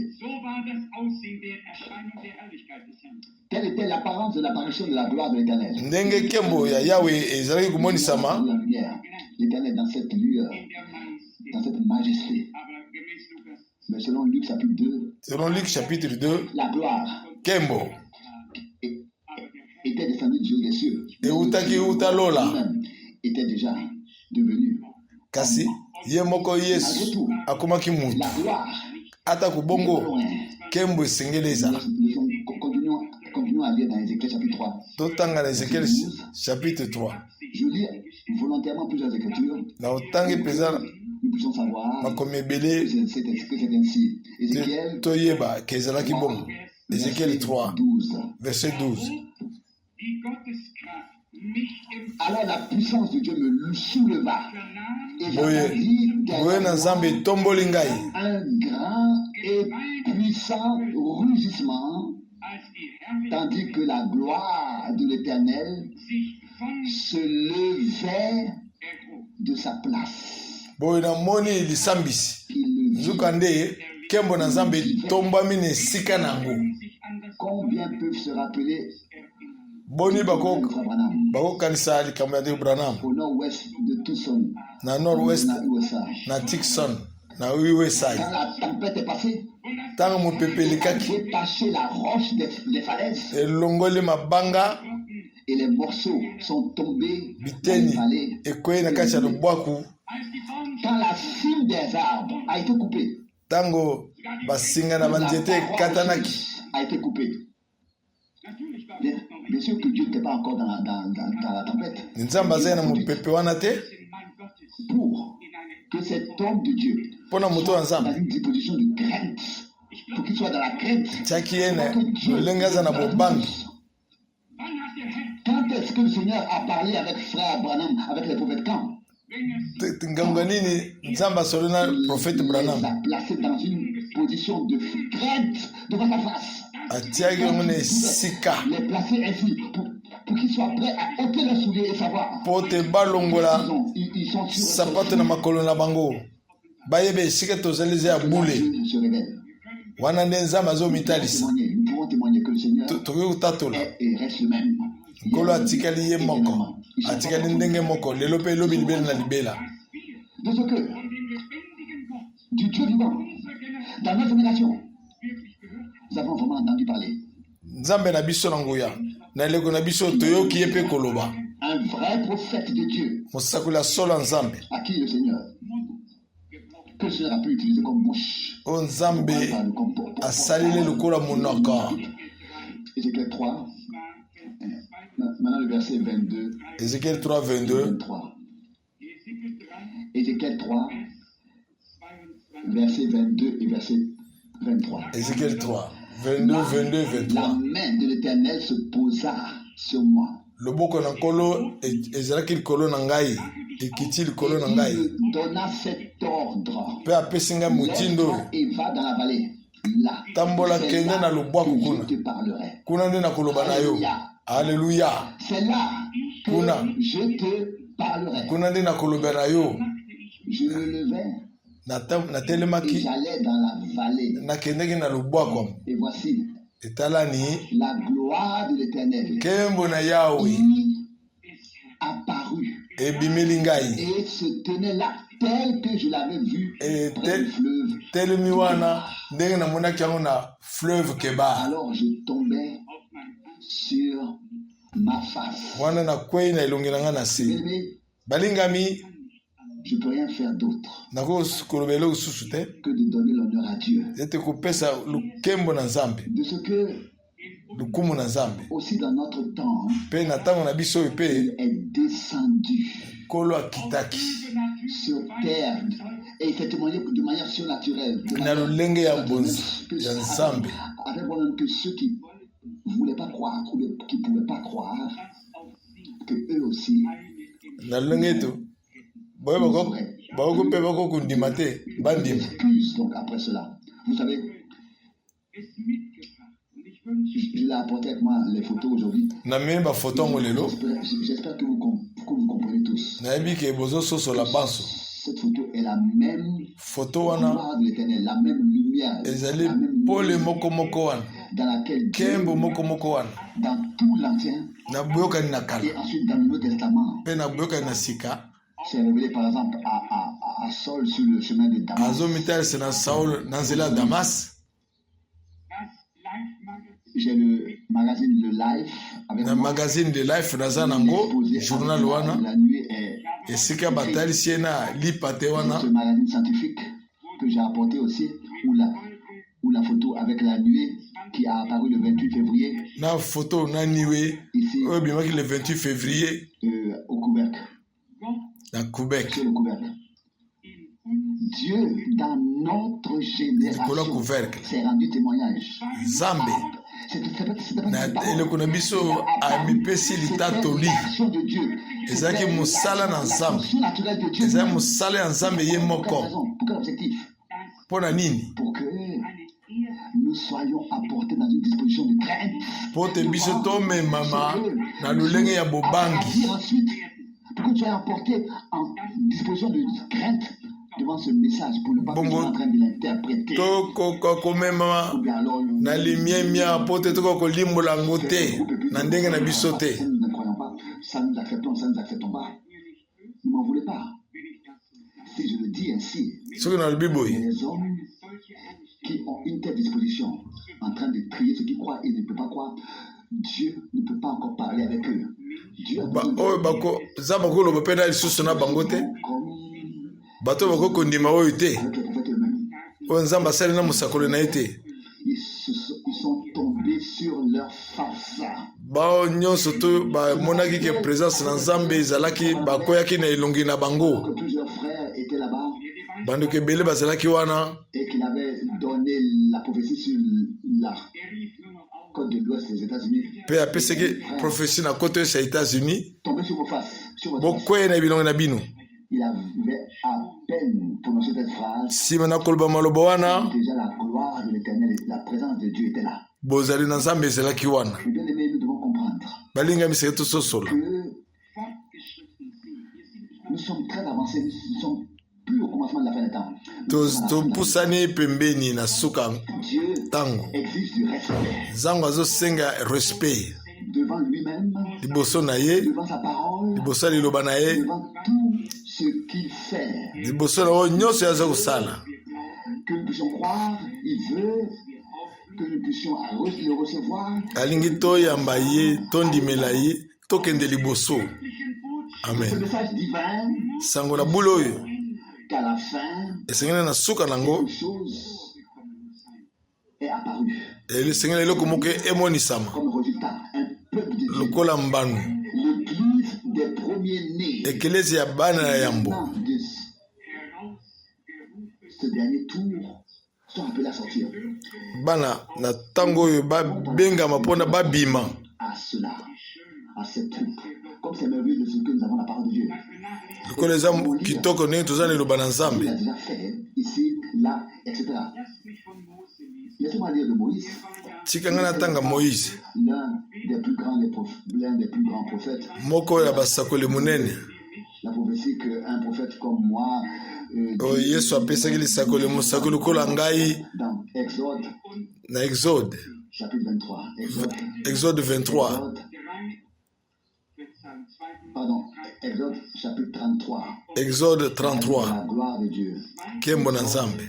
Quelle était l'apparence de l'apparition de la gloire de l'Éternel? Ndenge kembo ya Yahweh ezalaki kumonisama. La lumière, l'Éternel dans cette lueur, dans cette majesté. Mais selon Luc chapitre 2, Selon Luc chapitre 2, la gloire kembo était descendue du haut des cieux. eutaki uta lola. Lui-même était déjà devenu. Kasi ye moko Yesu akomaki mutu. La gloire. Ata kubongo kembo esengeleza. Continuons à lire dans Ézéchiel chapitre 3. Totanga na Ezekiel chapitre 3. Je lis volontairement plusieurs écritures. Na otangi peza Nous puissions savoir makomi que ebele c'est ainsi. Ézéchiel toyeba ke ezalaki bongo. Ezekiel 3 12. verset 12. Alors la puissance de Dieu me souleva. Et j'entendis Boye na Nzambe etomboli ngai. un grand et puissant rugissement, tandis que la gloire de l'Éternel se levait de sa place. Boye na moni lisambisi. Il le Nzuka nde kembo na Nzambe etombami na esika nango. Combien peuvent se rappeler Boni bako Branham, kanisa likambo ya Branham au nord-ouest de Tucson, na nord-ouest dans USA. na Tucson na USA. Quand la tempête est passée, Tango mopepe likaki détaché la roche des falaises elongoli mabanga et les morceaux sont tombés dans les biteni vallées. ekwei na kati ya lubwaku. Quand la cime des arbres a été coupée, Tango basinga na banzete katanaki. a été coupée. Bien sûr que Dieu n'était pas encore dans la tempête. Nzambe azali na mopepe wana te Pour que cet homme de Dieu mpona moto wa soit dans Nzambe une disposition de crainte, pour qu'il soit dans la crainte. tiaki ye na lolenge aza na bobangi. Quand est-ce que le Seigneur a parlé avec frère Branham, avec les prophètes quand? Ngambo nini Nzambe asolo na prophète Il les Branham a placés dans une position de crainte devant sa face. atiaki yango na esika Les placer ainsi pour qu'ils soient prêts à ôter leurs souliers et savoir. po te balongola Ils sont sur sapato na makolo na bango bayebe esika tozali eza ya bule Dieu se révèle. wana nde Nzambe azomitalisa. Nous pouvons témoigner que le Seigneur Tokoki kotatola est et reste le même. nkolo atikali ye moko atikali ndenge moko lelo mpe elobi libela na libela. De ce que du Dieu vivant, dans notre génération, nous avons vraiment entendu parler. Nzambe na biso na nguya na eleko na biso toyoki ye mpe koloba. Un vrai prophète de Dieu Mosakoli ya solo ya Nzambe à qui le Seigneur, que le Seigneur a pu utiliser comme bouche. oyo Nzambe asaleli lokola monoko. Ézéchiel 3, maintenant le verset 22. Ézéchiel 3 22. 23. Ézéchiel 3, verset 22 et verset 23. Ézéchiel 3 22 22 La 23. main de l'Éternel se posa sur moi. loboko na nkolo ezalaki likolo na ngai ekiti likolo na ngai Il me donna cet ordre. mpe apesi ngai motindo Lève-toi et va dans la vallée. Là, tambola c'est kende na là lobwaku que kuna je te parlerai. kuna nde nakoloba na yo alleluya C'est là que Kuna. je te parlerai. kuna nde nakoloba na yo Je me levais et natelemaki j'allais dans la vallée. nakendeki na lobwaku Et voici etalani la gloire de l'Éternel nkembo na yawe qui apparut ebimeli ngai et se tenait là tel que je l'avais vu Et près du fleuve. telemi wana ndenge namonaki yango na fleuve kebar Alors je tombais sur ma face. wana nakwei na elongi na ngai na se Bien-aimé, balingami je ne peux rien faire d'autre nakokoloba eloko susu te que de donner l'honneur à Dieu. ete kopesa lukembo na nzambe De ce que, lukumu na nzambe aussi dans notre temps, mpe na ntango na biso oyo mpe il est descendu nkolo akitaki sur terre et il fait témoigner de manière surnaturelle. De na manière lolenge ya surnaturelle, que ya nzambe avec moi-même que ceux qui ne voulaient pas croire ou qui ne pouvaient pas croire, que eux aussi na lolenge eto boye bakoko mpe bakokundima te bandima s'excusent donc après cela. Vous savez, je l'ai apporté avec moi les photos aujourd'hui. namemi bafoto yango lelo J'espère que vous comprenez tous. nayebi ke bozososola banso Cette photo est la même foto wana gloire de l'Éternel, la même lumière, ezali la même pole lumière moko wana dans laquelle Dieu, nkembo moko wana dans tout l'Ancien na boyokani na kala et ensuite dans le Nouveau Testament, mpe na boyokani na sika c'est révélé par exemple à Saul sur le chemin de Damas. azomitalisa na saulo na nzela ya damas J'ai le magazine Le Life avec na moi. magazine de life naza nango Exposé journal avec wana la nuée est esika batalisi ye na lipa te wana ce magazine scientifique que j'ai apporté aussi, où la photo avec la nuée qui a apparu le 28 février na foto na niwe ici oyo ebimaki le 28 février au couvercle, na Québec sur le couvercle. Dieu, dans notre likolo ya génération, couvercle s'est rendu témoignage. nzambe na eloko na biso amipesi litatoli ezalaki mosala na nzambe ezalaki mosala ya nzambe ye moko Pour quel objectif? mpo na nini Pour que nous soyons apportés dans une disposition de crainte. mpo te biso tomemama na lolenge ya bobangi Ensuite, pour que tu sois apporté en disposition de crainte devant ce message, pour ne pas que tu sois en train de l'interpréter. tokoka komemama Ou bien alors, na limiemia mpo te tokoka kolimbola yango te na ndenge na biso te ça, nous ne croyons pas, ça nous acceptons, ça nous acceptons pas. Ne m'en voulez pas. Si je le dis ainsi, soki nalobi boye les hommes qui ont une telle disposition, en train de trier ceux qui croient et ne peuvent pas croire, Dieu ne peut pas encore parler avec eux. Dieu a besoin de- oyo nzambe akoloba mpe na lisusu na bango te comme bato bakokondima oyo te avec les prophètes eux-mêmes. oyo nzambe asali na mosakoli na ye te Ils sont tombés sur leur face. bao nyonso to bamonaki ke présence na nzambe ezalaki bakweyaki na elongi na bango Que plusieurs frères étaient là-bas bandeko ebele bazalaki wana et qu'il avait donné la prophétie sur la côte de l'ouest des États-Unis. mpe apesaki prophétie na kote oyo ya états-unis Tombez sur vos faces. Sur votre face. bokweye na bilongi na bino Il avait à peine prononcé cette phrase. nsima na koloba maloba wana Déjà la gloire de l'Éternel, la présence de Dieu était là. bozali na nzambe ezalaki wana Mais bien aimé, nous devons comprendre balingamisaki tososola que nous sommes très avancés. Nous sommes plus au commencement de la fin des temps. Nous sommes à la fin de la topusani pembeni na suka vie. Dieu ntango exige du respect nzambe azosenga respect devant lui-même, liboso na ye devant sa parole, liboso ya liloba na ye devant tout ce qu'il fait. liboso na oyo nyonso ye aza kosala Que nous puissions croire, il veut que nous puissions le recevoir. alingi toyamba ye tondimela ye tokende liboso Ce amen message divin sango na bule oyo qu'à la fin, esengeli na suka nango quelque chose est apparu esengeli eloko moko emonisama comme résultat. Un peuple de Dieu, lokola mbanu l'église des premiers-nés. ekelesi ya bana ya yambo Maintenant, de ce dernier tour sont appelés à sortir. bana na ntango oyo babengama mpona babima À cela, à cette troupe. Comme c'est merveilleux de ce que nous avons la parole de Dieu. lokola eza kitoko ndenge toza na eloba na Il nzambe a déjà fait ici, là, etc. Laissez-moi lire de Moïse, tika ngai natanga moïse l'un des plus grands prophètes. moko ya basakoli monene La prophétie qu'un prophète comme moi oyo yesu apesaki lisakoli mosakoli lokola ngai dans Exode, na exode chapitre 23. exode 23 Pardon, Exode chapitre 33. exode 33 La gloire de Dieu. kembo na nzambe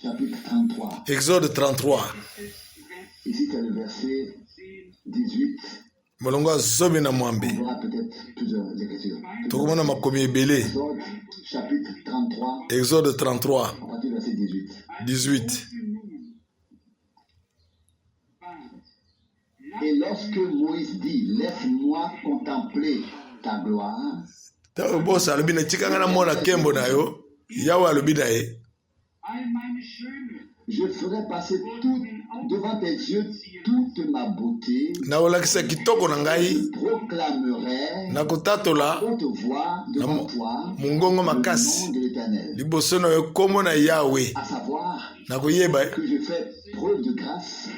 Chapitre 33. exode 33 Ici, c'est le verset 18. molongo ya zomi na mwambe On aura peut-être plusieurs écritures. tokomona makomi ebele Exode chapitre 33, exode 33 à partir du verset 18. 18 Et lorsque Moïse dit, laisse-moi contempler ta gloire, ntango bosa alobi na tika ngai namona kembo na yo yawe alobi na ye je ferai passer devant tes yeux toute ma beauté, nakolakisa kitoko na ngai proclamerai nakotatola haute voix devant toi mongongo le makasi nom de l'Éternel, liboso na yo kombo na yawe à savoir nakoyeba que je fais preuve de grâce,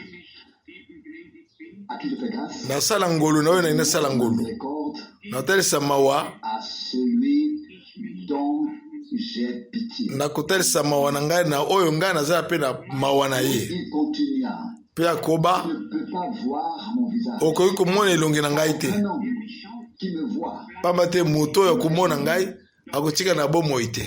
à qui je fais grâce, nasala ngolu na oyo nalingi nasala ngolu miséricorde nakotalisa mawa à celui dont j'ai pitié. nakotalisa mawa na ngai na oyo ngai nazala mpe na mawa na ye Il continua. mpe akoba Je ne peux pas voir mon visage. okoki komona elongi na ngai te Un homme qui me voit pamba te moto oyo akomona ngai akotika na bomoi te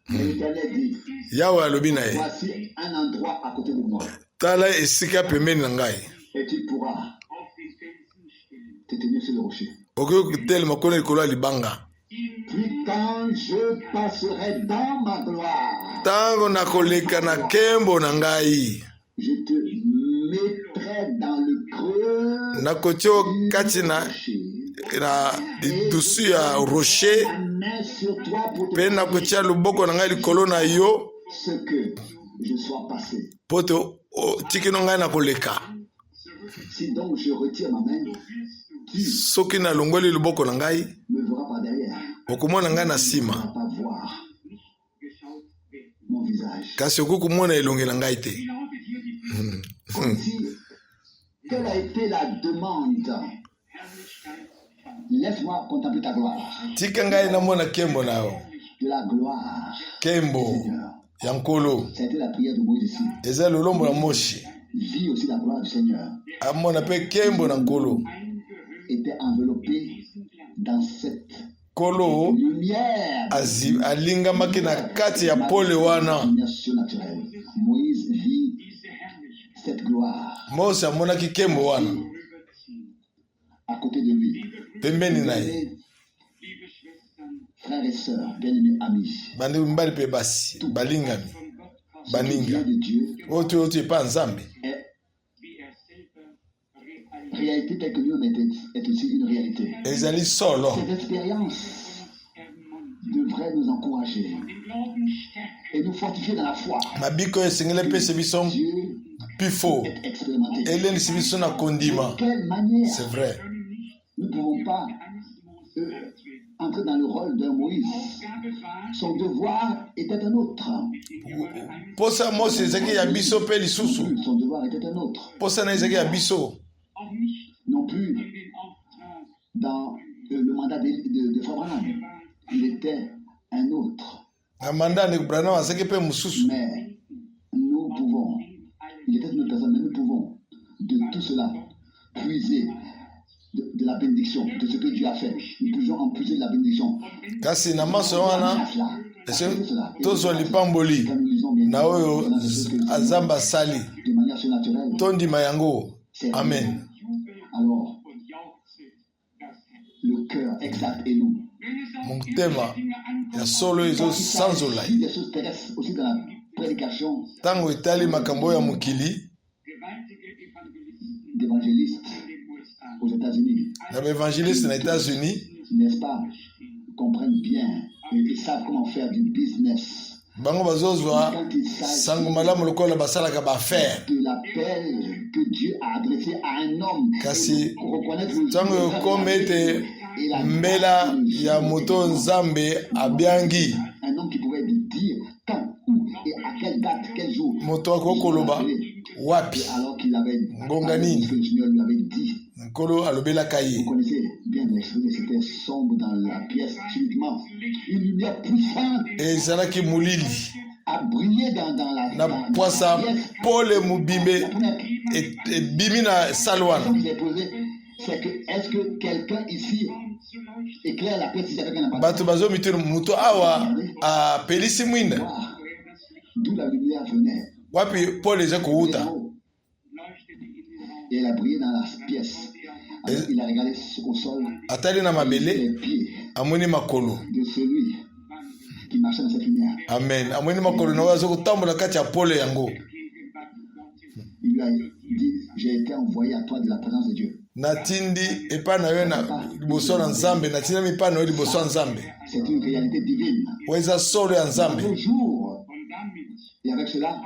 l'Éternel dit, yawe alobi na ye voici un endroit à côté de moi tala esika pembeni na ngai et tu pourras te tenir sur le rocher. okoki kotelema kona likolo ya libanga Puis quand je passerai dans ma gloire, ntango nakoleka na kembo na ngai je te mettrai dans le creux nakotia yo kati du na rocher. lidusu ya rocher La main sur toi pour mpe te nakotia loboko na ngai likolo na yo ce que je sois passé. mpo te otikino ngai nakoleka Si donc je retire ma main, tu soki nalongoli loboko na ngai me verras par derrière. okomona ngai na Tu ne nsima vas pas voir mon visage. kasi okoki komona elongi na ngai te Aussi, quelle a été la demande? Laisse-moi contempler ta gloire. tika ngai namona kembo na yo De la gloire. kembo Seigneur. ya nkolo Ça a été la prière de Moïse ici. eza lolombo na moshi Vit aussi la gloire du Seigneur. amona mpe kembo na nkolo Était enveloppé dans cette nkolo lumière. alingamaki na kati ya pole wana Lumière surnaturelle. Moïse vit cette gloire mose amonaki kembo wana à côté de lui. pembeni na ye Bien-aimés frères et sœurs, bien-aimés amis, bandi mibali mpe basi balingami ce qui baninga vient de Dieu oyo to oyo to epa nzambe est réalité telle que nous est aussi une réalité. ezali solo Cette expérience devrait nous encourager et nous fortifier dans la foi. mabiko oyo esengeli epesa biso Dieu pifo est expérimenté. elendisi biso na kondima De quelle manière c'est vrai nous ne pouvons pas entrer dans le rôle d'un Moïse? Son devoir était un autre. posa mose ezalaki ya biso mpe lisusu Son devoir était un autre. posa na ezalaki ya biso Non plus dans le mandat de Frère Branham. Il était un autre. na manda ya ndeko branham azalaki mpe mosusu Mais nous pouvons, il était une autre personne, mais nous pouvons de tout cela puiser de la bénédiction, de ce que Dieu a fait. Nous pouvons en puiser de la bénédiction. kasi na maso wana tozwa lipamboli Quand nous lisons bien na oyo dans ce que nzambe asali de manière surnaturelle, tondima yango c'est amen alors le cœur exact et nous. motema ya solo ezosanzola Si des choses terrestres aussi dans la prédication ntango etali makambo oyo ya mokili d'évangélistes aux États-Unis, na baévangéliste na états-unis n'est-ce pas, comprennent bien et savent comment faire du business bango bazozwa sango malamu lokola basalaka baaffaire de l'appel que Dieu a adressé à un homme. kasi ntango ekoma ete mbela ya moto nzambe abyangi Un homme qui pouvait lui dire quand, où et à quelle date, quel jour. moto akoki koloba wapi Alors qu'il avait ngonga nini ce que le Seigneur lui avait dit. nkolo alobelaka ye Vous connaissez bien l'expression, c'était sombre dans la pièce subitement. Une lumière puissante ezalaki molili a brillé dans na la pwasa pièce. pole mobimbe ebimi na sale La question wana que j'ai posée, c'est que est-ce que quelqu'un ici éclaire la pièce ici avec un appareil? bato bazomituna moto awa apelisi mwinda Voir d'où la lumière venait. wapi pole eza kowuta Et elle a brillé dans la pièce. Alors il a regardé au sol atali na les mabele pieds amoni makolo de celui qui marchait dans cette lumière. amen amoni makolo na oyo aza kotambola kati ya pole yango Il lui a dit, j'ai été envoyé à toi de la présence de Dieu. natindi epai na yo na liboso na nzambe natindami epai na yo liboso ya nzambe C'est une réalité divine. oyo eza solo ya nzambe Toujours, et avec cela,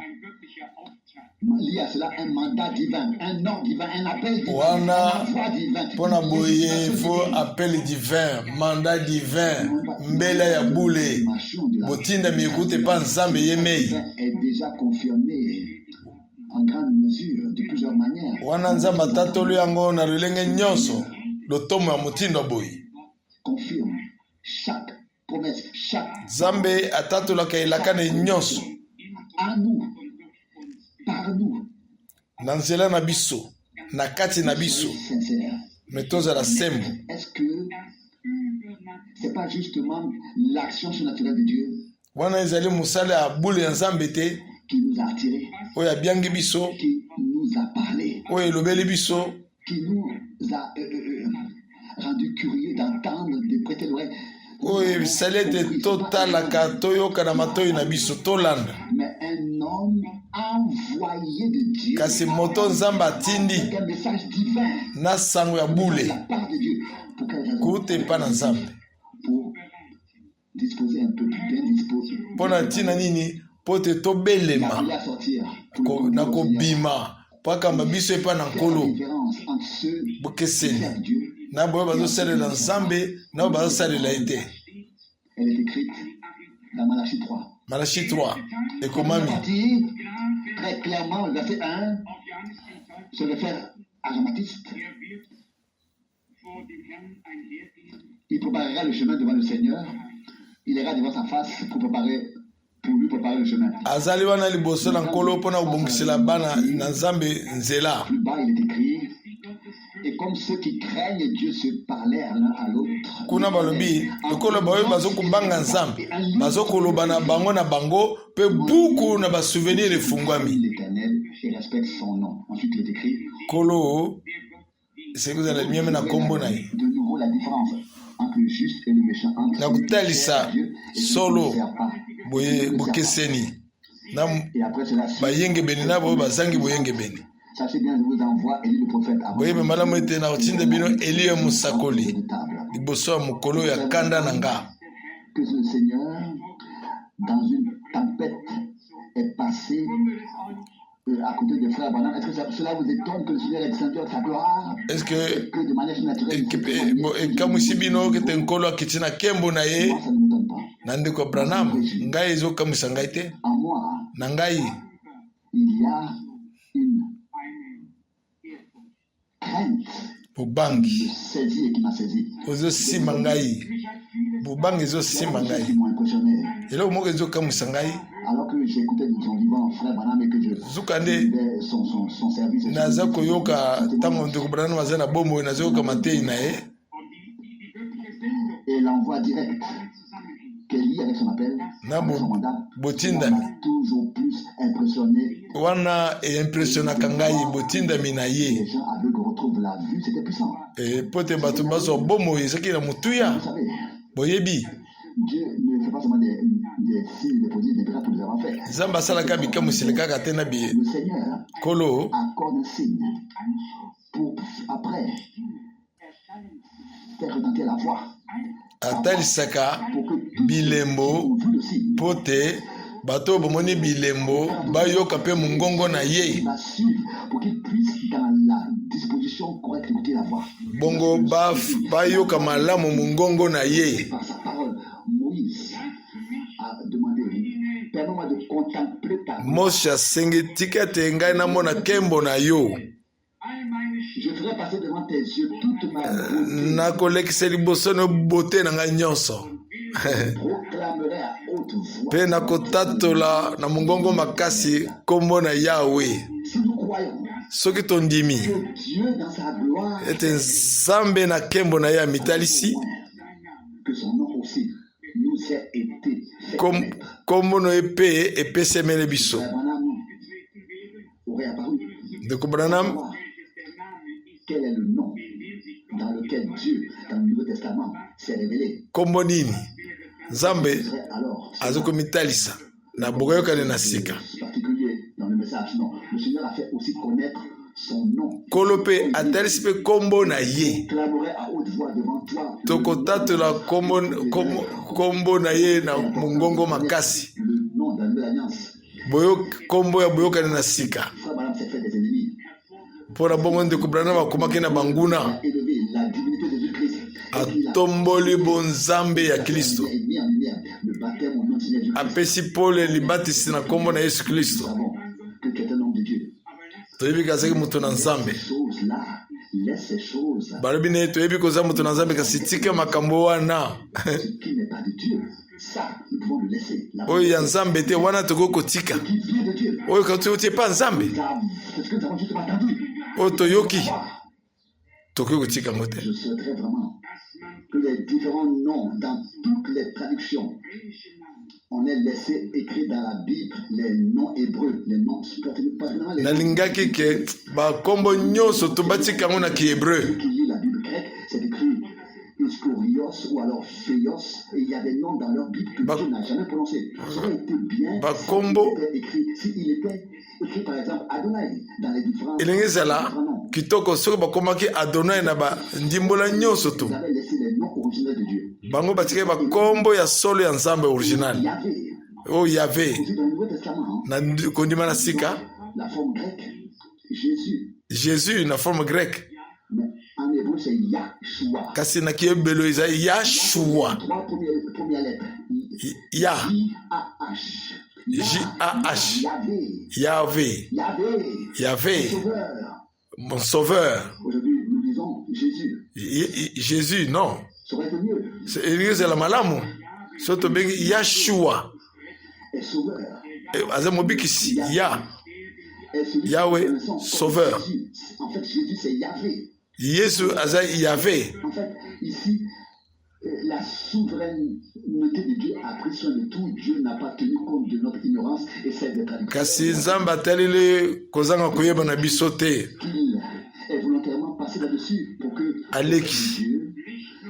lié à cela, un mandat divin, un ordre divin, un appel divin, wana un envoi divin. mpona boye fo appel divin mandat divin mbela ya bule botindami ekuta epai nzambe ye mei Est déjà confirmé en grande mesure, de plusieurs manières. wana nzambe atatoli yango na lolenge nyonso lotomo ya motindo boye Confirme chaque promesse, chaque nzambe atatolaka elakane nyonso à nous, par nous, na nzela na biso na kati na biso sincère. me tozala sembo Est-ce que c'est pas justement l'action surnaturelle de Dieu wana ezali mosala ya bule ya nzambe te qui nous a attirés, oyo abyangi biso qui nous a parlé, oyo elobeli biso qui nous a rendu curieux d'entendre, de prêter l'oreille. oyo esali ete totalaka toyoka na matoi na biso tolanda Mais un homme envoyé de Dieu kasi moto nzambe atindi avec un message divin na sango ya de bule la part de Dieu. Pour quelle raison? kuta epai na nzambe Pour disposer un peu plus bien disposé. mpo na ntina nini mpo te tobelema Il a sortir pour na nous, Seigneur. kobima mpo akamba biso epai na Quelle nkolo différence entre ceux qui bokeseni servent Dieu. na boyo bazosalela nzambe na oyo bazosalela ye te Elle est écrite dans Malachie 3. malachi 3 On ekomami a dit très clairement, le verset 1, se réfère à Jean-Baptiste. Il préparera le chemin devant le Seigneur. Il ira devant sa face pour lui préparer le chemin. azali wana liboso na nkolo mpo na kobongisela bana na nzambe nzela Plus bas, il est écrit, et comme ceux qui craignent Dieu se parlèrent l'un à l'autre. kuna balobi lokola baoyo bazokobanga nzambe bazokoloba na bango mpe buku na basouvenir efungwami L'Éternel et respecte son nom. Ensuite, il est écrit, nkolo esekozala mieme na nkombo na ye de nouveau la différence entre le juste et le méchant, entre na celui qui kotalisa sert Dieu et celui qui solo ne sert pas. boye bokeseni na Et après cela, bayengebeni na boyo bazangi boyengebeni sachez bien, je vous envoie Élie le prophète avant boyebe malamu ete na kotinda bino eli ya mosakoli de table. liboso ya mokolo ya kanda na nga Que le Seigneur, dans une tempête, est passé à côté des frères Branham. Est-ce que cela vous étonne que le Seigneur est descendu avec sa gloire est-ce et que que de manière naturelle, ekamwisi bino kete nkolo akiti na nkembo na ye moi, ça ne m'étonne pas. na ndeko Branham ngai ezokamwisa ngai te En moi, na ngai il y a une crainte bobangi qui me saisit et qui m'a saisi. ozosima ngai bobangi ezosima Qui ngai m'ont impressionné. eloko moko ezokamwisa ngai Alors que j'écoutais son vivant frère Branham et que je zuka nde suivais son service. naza koyoka ntango ndeko Branham aza na bomoi naza koyoka matei na ye Et l'envoi direct qu'Élie avec son appel, na avec son mandat, botindami m'a toujours plus impressionné. wana eimpressionaka ngai botindami na ye Les gens aveugles retrouvent la vue, c'était puissant. mpo te bato bazwa bomoi ezaki na motuya Vous savez, boyebi Dieu ne fait pas seulement des signes, des prodiges, des miracles pour les avoir fait. nzambe asalaka bikamwiseli kaka te na Le Seigneur bikolo accorde un signe pour après faire retentir la voix. atalisaka Pour que tous ceux qui bilembo ont vu le signe mpo te bato bomoni bilembo bayoka pe mongongo na ye pour qu'il puisse dans la disposition correcte écouter la voix. bongo bayoka malamu mongongo na ye. Par sa parole, Moïse a demandé, permets-moi de contempler ta gloire. Moshe asengi tika ete ngai namona nkembo na yo. Je ferai passer devant tes yeux toute ma beauté. Nakolekisa liboso na beauté na ngai nyonso. Proclamerai à haute voix. Pe nakotatola na mongongo makasi kombo na Yawe. Si nous croyons Soki tondimi que Dieu dans sa gloire, ete nzambe na nkembo na ye amitalisi que son nom aussi nous a été fait connaître. kombo no ye mpe epesemeli biso. Abraham aurait apparu. Ndeko Branham, Quel est le nom dans lequel Dieu, dans le Nouveau Testament, s'est révélé? kombo nini nzambe Alors, azokomitalisa na bokoyokani na sika. particulier dans le message, non. Le Seigneur a fait aussi connaître son nom. Kolo mpe atalisi mpe kombo na ye. Clamerait à haute voix devant toi. Tokotatola kombo na ye na mongongo makasi. Le nom de la nouvelle alliance. Kombo ya boyokani na sika. Frère Branham s'est fait des ennemis. Mpona bongo ndeko Branham akomaki na banguna. Élevé la divinité de Jésus-Christ. Atomboli bonzambe ya Kristo. Le baptême au nom de Jésus-Christ. Apesi pole libatisi na kombo na Yesu Kristo. Nous savons que tu es un homme de Dieu. Toyebi kazaki moto na nzambe. Ces choses-là, laisse ces choses. Balobi ne toyebi koza moto na nzambe kasi tika makambo wana. Ce qui n'est pas de Dieu, ça, nous pouvons le laisser. Oyo ya nzambe te wana tokoki kotika. Qui vient de Dieu. Oyo kauti epa nzambe. C'est ce que nous avons juste entendu. Oyo toyoki tokoki kotika ngo te. Je souhaiterais vraiment que les différents noms dans toutes les traductions, on ait laissé écrit dans la Bible les noms hébreux, les noms particulièrement les nalingaki ke bakombo nyonso tobatika ngo na kihébreu. qui lit la Bible grecque, c'est écrit Iskorios ou alors Phéos, et il y a des noms dans leur Bible que Dieu n'a jamais prononcés. Ça aurait été bien Bakombo s'il était écrit par exemple Adonai dans les différents elingi ezala noms. kitoko soki bakomaki Adonai na bandimbola nyonso to Vous avez laissé les noms originels de Dieu. bango batikaki bakombo ya solo ya nzambe original Yahvé, oyo Yave aussi dans le Nouveau Testament, na kondima na sika la forme grecque, Jésus. Jésus na forme grecque Mais en hébreu, c'est Yahshua. kasi na kiyebelo eza Yashua. Trois premières lettres. Ya J-A-H. J-A-H. Yahvé. Yahvé Yahvé. Yahvé Sauveur. mon sauveur. Aujourd'hui, nous disons Jésus. Jésus non Ça aurait été mieux. elingi ezala malamu so tobengi Yashua Et sauveur. aza mobikisi ya Et celui Yahweh, que nous connaissons comme sauveur. Jésus. En fait, Jésus, c'est Yahvé. Yesu aza Yahvé. En fait, ici, la souveraineté de Dieu a pris soin de tout. Dieu n'a pas tenu compte de notre ignorance et celle des traductions. kasi nzambe ataleli kozanga koyeba na biso te Qu'il est volontairement passé là-dessus pour que aleki Dieu,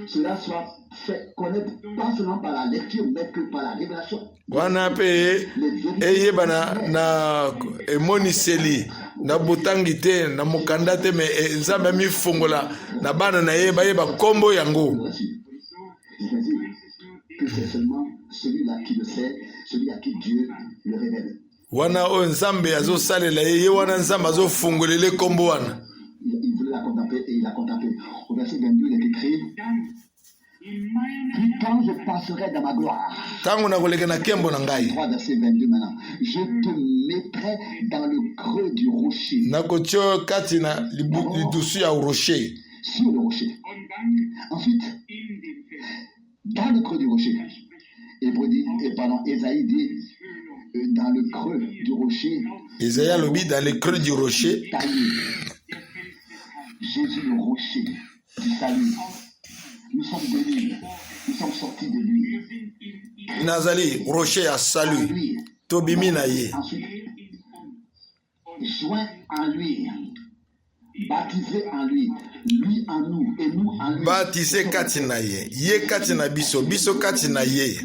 cela soit fait connaître pas seulement par la lecture, mais que par la révélation. wana mpe Les vérités eyebana na emoniseli na botangi te na mokanda te me nzambe amifongola na bana na ye bayeba kombo yango reçues. C'est-à-dire que c'est seulement celui-là qui le sait, celui à qui Dieu le révèle. wana oyo nzambe azosalela ye ye wana nzambe azofungolele kombo wana Il voulait la contempler et il l'a contemplé. Au verset 22, il est écrit: Puis quand je passerai dans ma gloire, ntango nakoleka na nkembo na ngai 3 verset 22 maintenant, je te mettrai dans le creux du rocher, nakotia oyo kati na lidusu ya rocher sur le rocher. Ensuite, dans le creux du rocher, Ésaïe dit, dans le creux du rocher, Esaïe alobi dans le creux du rocher taillé. Jésus le rocher du salut. Nous sommes de lui, nous sommes sortis de lui. nazali rocher ya salut Lui, tobimi na ye ensuite, joint en lui, baptisé en lui, lui en nous et nous en lui. batise kati na ye ye kati na biso biso kati na ye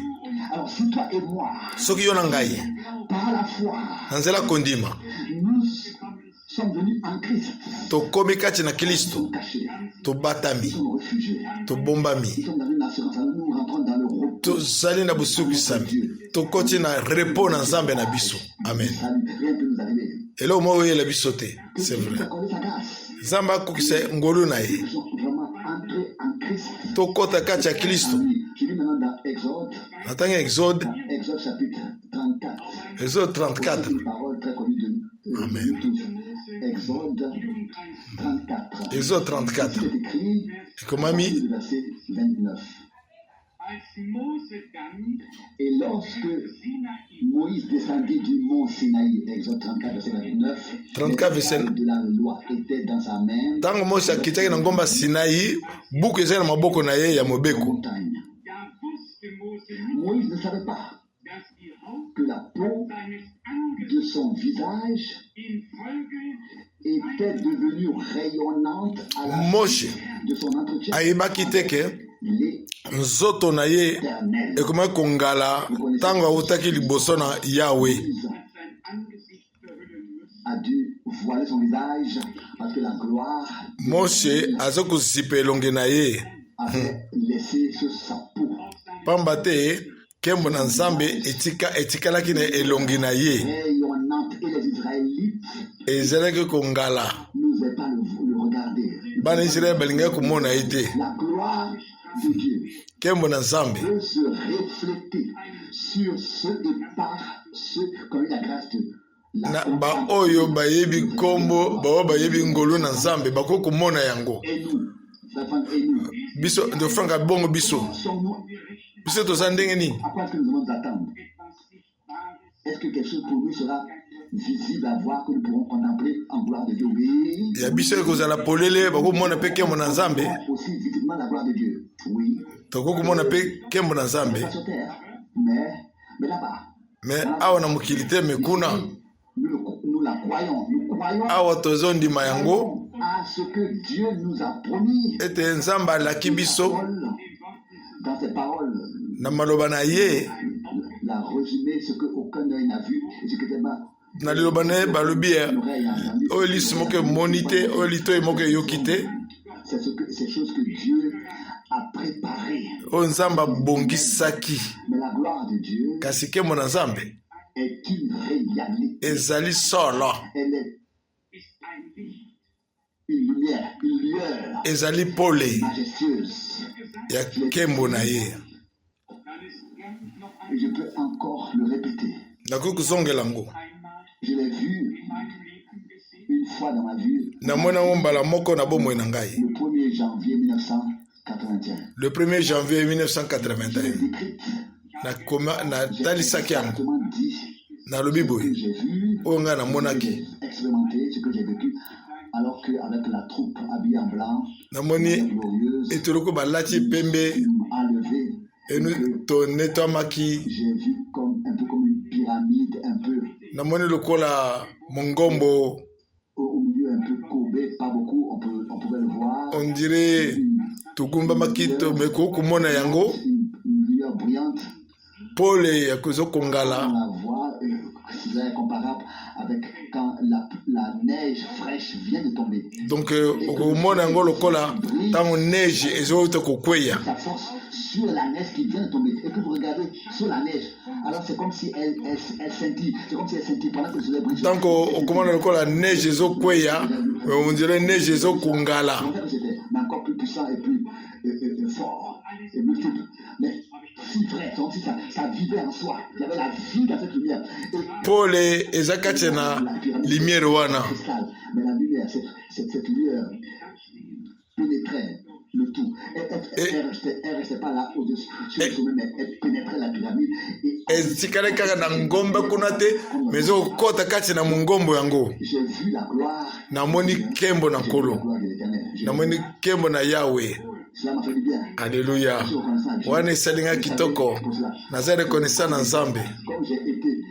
Alors si toi et moi, soki yo na ngai par la foi, na nzela kondima nous sommes venus en Christ, tokomi kati na nous Kristo sommes cachés, tobatami nous sommes réfugiés, tobombami nous sommes dans une assurance, alors nous rentrons dans le repos tozali na de bosukisami Dieu. tokoti na repos na nzambe na biso. Amen. Rien ne peut nous arriver. Elo mo oyela biso te, Que c'est Dieu nous vrai. accorde sa grâce. Nzambe akokisa ngolu na ye. Nous sommes vraiment entrés en Christ. Tokota kati ya Kristo. Je lis maintenant dans Exode, Na ntango ya Exode, Exode chapitre 34. Exode 34. C'est une parole très connue de Amen. nous tous. Exode 34. Exode 34. C'est écrit Ekomami, le verset 29. Et lorsque Moïse descendit du mont Sinaï, Exode 34, verset 29, 34 verset- de la loi était dans sa main, ntango Mose akitaki na ngomba Sinai, buku ezali na maboko na ye ya la mobeko. montagne. Moïse ne savait pas que la peau de son visage était devenue rayonnante à la Mose suite de son entretien ayebaki te ke avec nzoto na ye l'Éternel. ekomaki kongala ntango awutaki liboso na Yawe. Moïse a dû voiler son visage parce que la gloire Mose aza kozipa elongi na ye avait laissé sur sa peau. pamba te nkembo na Nzambe etikalaki na elongi na ye Rayonnante, et les Israélites ezalaki kongala. n'osaient pas le regarder. Bana Israeli balingaki komona ye te. La gloire de Dieu Nkembo na Nzambe peut se refléter sur ceux et par ceux qui ont eu la grâce de na baoyo bayebi nkombo bao bayebi ngolu na Nzambe bakoki komona yango. Et nous, enfants, et nous, Biso ndio franga bongo biso sommes-nous, toza ndenge nini. à quoi est-ce que nous devons nous attendre? Est-ce que quelque chose pour nous sera visible à voir, que nous pourrons contempler en gloire de Dieu? Oui. Ya biso ekozala polele bakomona mpe nkembo na Nzambe, Aussi visiblement la gloire de Dieu. Oui. tokoki komona mpe nkembo na Nzambe, Pas sur terre, mais là-bas. me awa na mokili te mekuna Nous la croyons. Nous croyons awa tozondima yango à ce que Dieu nous a promis. ete Nzambe alaki biso Dans ses paroles, na maloba na ye la résumé ce que aucun œil n'a vu et ce que na liloba na ye balobi l'oreille a entendu. oyo liso moko emoni te oyo litoi moko eyoki te C'est ces choses que Dieu a préparées. oyo Nzambe abongisaki. Mais la gloire de Dieu Kasi nkembo na Nzambe est une réalité. ezali solo, Elle est une lueur ezali pole majestueuse. ya nkembo na ye. Et je peux encore le répéter. Nakoki kozongela ngo Je l'ai vu une fois dans ma vie, namona ngo mbala moko na bomoi na ngai le 1er janvier 1981. le 1er janvier Je l'ai 1981 décrite. natalisaki J'ai yango exactement dit nalobi ce que boye j'ai vu, oyo ngai ce que namonaki j'ai expérimenté, ce que j'ai vécu, alors qu'avec la troupe habillée en blanc, namoni glorieuse, etoloko balati pembe a levé, enu tonetwamaki j'ai vu un peu comme une pyramide, un peu namoni lokola mongombo au milieu, un peu courbé, pas beaucoup, on pouvait le voir. on dirait togumbamaki mekoki komona yango Une lueur brillante. pole ya kozokongala. On la voit, c'est comparable avec quand la neige fraîche vient de tomber. Donc okomona yango lokola ntango neige ezouta kokweya. Sa force sur la neige qui vient de tomber. Et que vous regardez sur la neige, alors c'est comme si elle scintille. C'est comme si elle scintille pendant que le soleil brille. Ntango okomona lokola neige ezokweya, on dirait neige ezokongala. C'était encore plus puissant et plus fort et multiple. Mais si vrai, comme si ça vivait en soi. Il y avait la vie dans cette lumière. Pole eza kati na lumière wana. Mais la lumière, cette lueur pénétrait le tout. Elle restait pas là au-dessus, sur le sommet, mais elle pénétrait la pyramide. Etikale kaka na ngombe kuna te, mais ezokota kati na mongombo yango. J'ai vu la gloire. Namoni nkembo na nkolo, namoni nkembo na Yawe. Cela m'a fait du bien. Alléluia. Wana esalinga kitoko. Naza reconnaissant na Nzambe. Comme j'ai été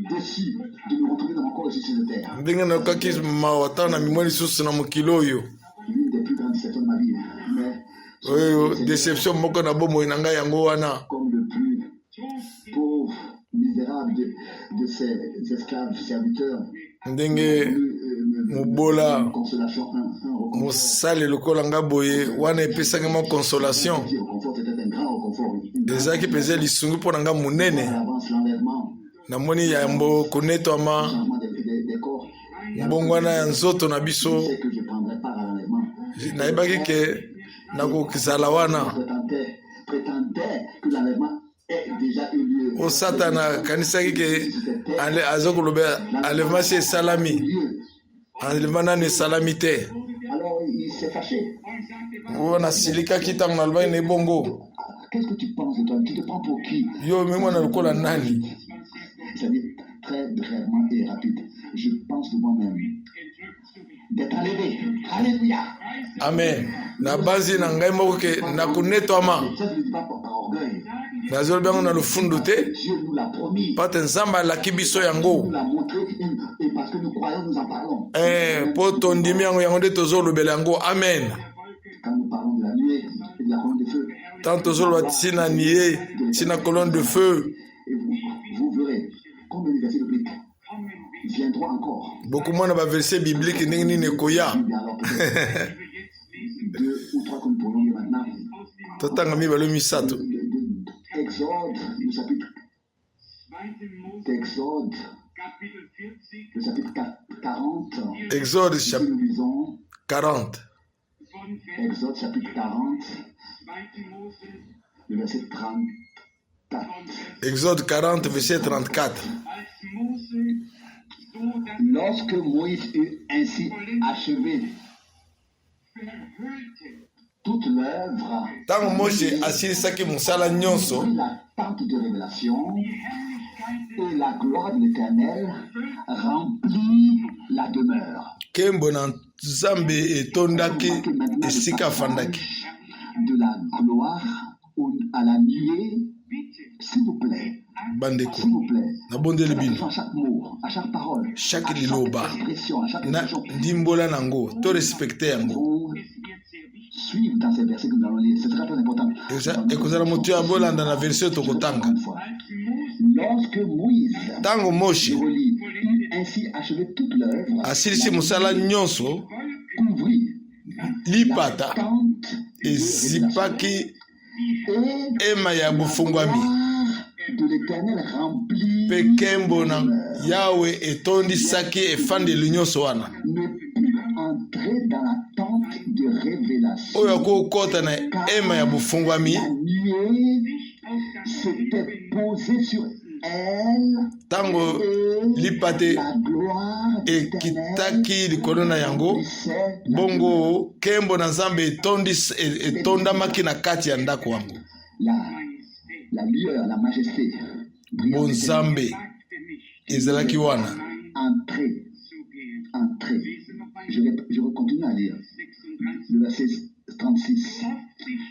déçu de me retrouver dans mon corps ici sur la terre. Ndenge nakaki mawata na mimoi lisusu na mokili oyo. L'une des plus grandes déceptions de ma vie. Mais oyo déception moko na bomoi na ngai yango wana. Comme le plus pauvre, misérable de ces esclaves serviteurs. Ndenge mobola mosali lokola nga boye wana epesaki mwa consolation ezalaki mpenza lisungi mpo na nga monene namoni yambo kunetwama changement des corps. mbongwana ya nzoto na Je biso sais que je prendrai part à l'enlèvement. nayebaki ke nakokizala wana Prétendait que l'enlèvement est déjà eu lieu. o satana kanisaki ke azokoloba enlèvement si esalami enlèvement nano esalami te Alors il s'est fâché. o nasilikaki ntango nalobaki na ebongo Qu'est-ce que tu penses de toi? Tu te prends pour qui? yo memwana lokola nani Ça dit très brièvement et rapide. Je pense de moi-même d'être enlevé. Alléluia. amen na banzi na ngai moko ke nakunetwama Ça, je ne dis pas par orgueil. nazolobi yango na lofundu te Dieu nous l'a promis. pate nzambe alaki biso yango Nous l'a montré et parce que nous croyons, nous en parlons. mpo tondimi yango nde tozolobela yango amen Quand nous parlons de la nuée et de la colonne de feu, tant tozoloba ntina nie ntina colonne de feu et vous verrez combien de versets bibliques viendront encore. bokomona baverset biblique ndenge nini ekoya Mais alors peut-être 2 ou 3 que nous pourrions lire maintenant. totanga mibale misato Exode, le chapitre d'Exode, le chapitre 40. Exode Ici, nous lisons 40 Exode chapitre 40, le verset 34. Exode 40 verset 34 Lorsque Moïse eut ainsi achevé toute l'œuvre, ntango moshe asilisaki mosala nyonso prit la tente de révélation et la gloire de l'Éternel remplit la demeure. nkembo na nzambe etondaki esika afandaki De la gloire à la nuée, s'il vous plaît, bandeko s'il vous plaît. nabondeli bino À chaque mot, à chaque parole, chaque à liloba chaque expression, à chaque na expression. ndimbola nango to respecte yango Vous suivre dans ces versets que nous allons lire. C'est très très important. ekozala motu ya bolanda na version tokotanga Une fois. Lorsque Moïse, ntango moshe je relis, eut ainsi achevé toute l'œuvre, asilisi mosala nyonso couvrit lipata la tente de révélation. ezipaki Et ema ya bofungwami gloire de l'Éternel remplit mpe nkembo na yawe etondisaki efandeli nyonso wana ne put entrer dans la tente de révélation. oyo akokota na ema ya bofungwami La nuée s'était posée sur elle ntango et lipate la gloire de l'Éternel ekitaki likolo na yango remplissait la bongo nkembo na nzambe etondamaki na kati ya ndako yango la lueur, la majesté. bonzambe ezalaki wana Entrez. Je vais continuer à lire. Le verset 36.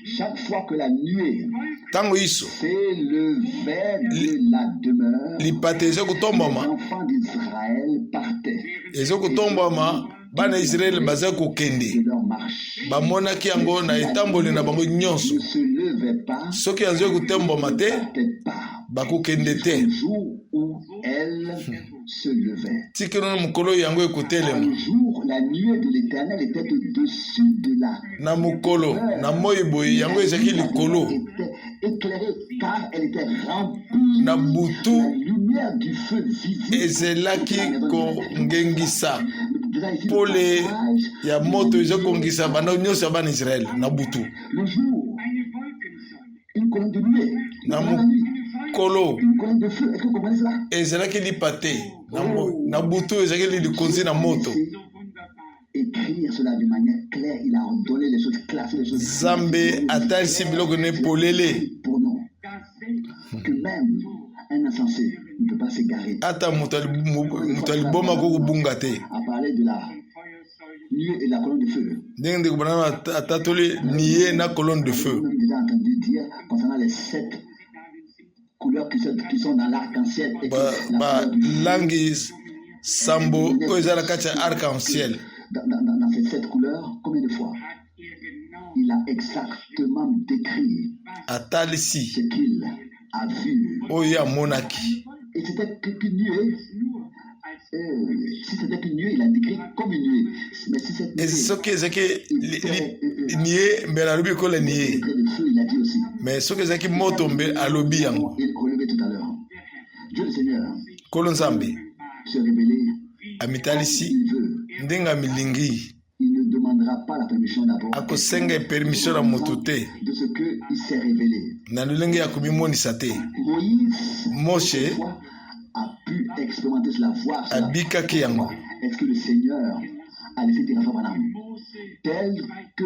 Chaque fois que la nuée ntango iso s'élevait de la demeure, lipata eza les kotombama enfants d'Israël partaient eza kotombama bana israele baza de kokende leur marche. bamonaki yango na etamboli na bango nyonso Ne se levait pas, soki azwi kotombama te ne partait pas. bakokende te Le jour où elle se levait. tikino mokolo yango ekotelema Un jour, la nuée de l'Éternel était au-dessus de la na mokolo na moi boye yango ezalaki likolo était éclairée car elle était remplie. na La butu lumière du feu visible. ezelaki kongengisa pole ya moto ezokongisa banda nyonso ya bana israele na butu Le jour, une colonne de nuée. na Dans la nuit, mokolo une colonne de feu. Est-ce que vous comprenez cela? ezalaki lipa te na butu ezalaki likonzi na moto Écrire cela de manière claire, il a ordonné les choses, classé les choses. nzambe atalisi biloko ne polele Pour nous, que même un insensé ne peut pas s'égarer. ata moto aliboma akokobunga te À parler de la nuée et de la colonne de feu. ndenge ndeko banana atatoli nie na colonne de Vous feu avez déjà entendu dire concernant les 7 couleurs qui sont dans l'arc-en-ciel. Et que la couleur du feu, balangi sambo oyo eza na kati ya arc-en-ciel dans ces 7 couleurs, combien de fois il a exactement décrit atalisi ce qu'il a vu. oyo amonaki Et c'était qu'une nuée. Si c'était qu'une nuée, il a décrit comme une nuée. Mais si cette nuée soki ezalaki nie mbele alobi ekola nie était de feu, il a dit aussi. mais soki ezalaki moto mbele alobi yango Il relevait tout à l'heure. Dieu le Seigneur Kolo Nzambe se révéler amitalisi s'il veut. ndenga milingi Il ne demandera pas la permission d'abord akosenga permission na moto te de ce qu'il s'est révélé. na lolenge ya komimonisa te. Moïse Moshe autrefois, a pu expérimenter cela, voir cela. abikaki yango. Est-ce que le Seigneur a laissé des enfants Branham tel que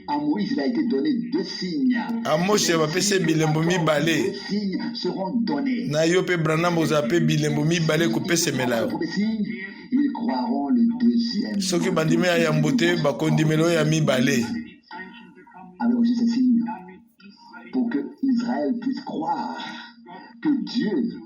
à Moïse il a été donné 2 signes. A Moshe bapesi bilembo mibale 2 signes seront donnés. na yo pe Branham ozala pe bilembo mibale kopesemela Le yo. premier signe, ils croiront le 2e. Soki bandimi ya yambo te bakondimela oyo ya mibale. Avec aussi ces signes pour que Israël puisse croire que Dieu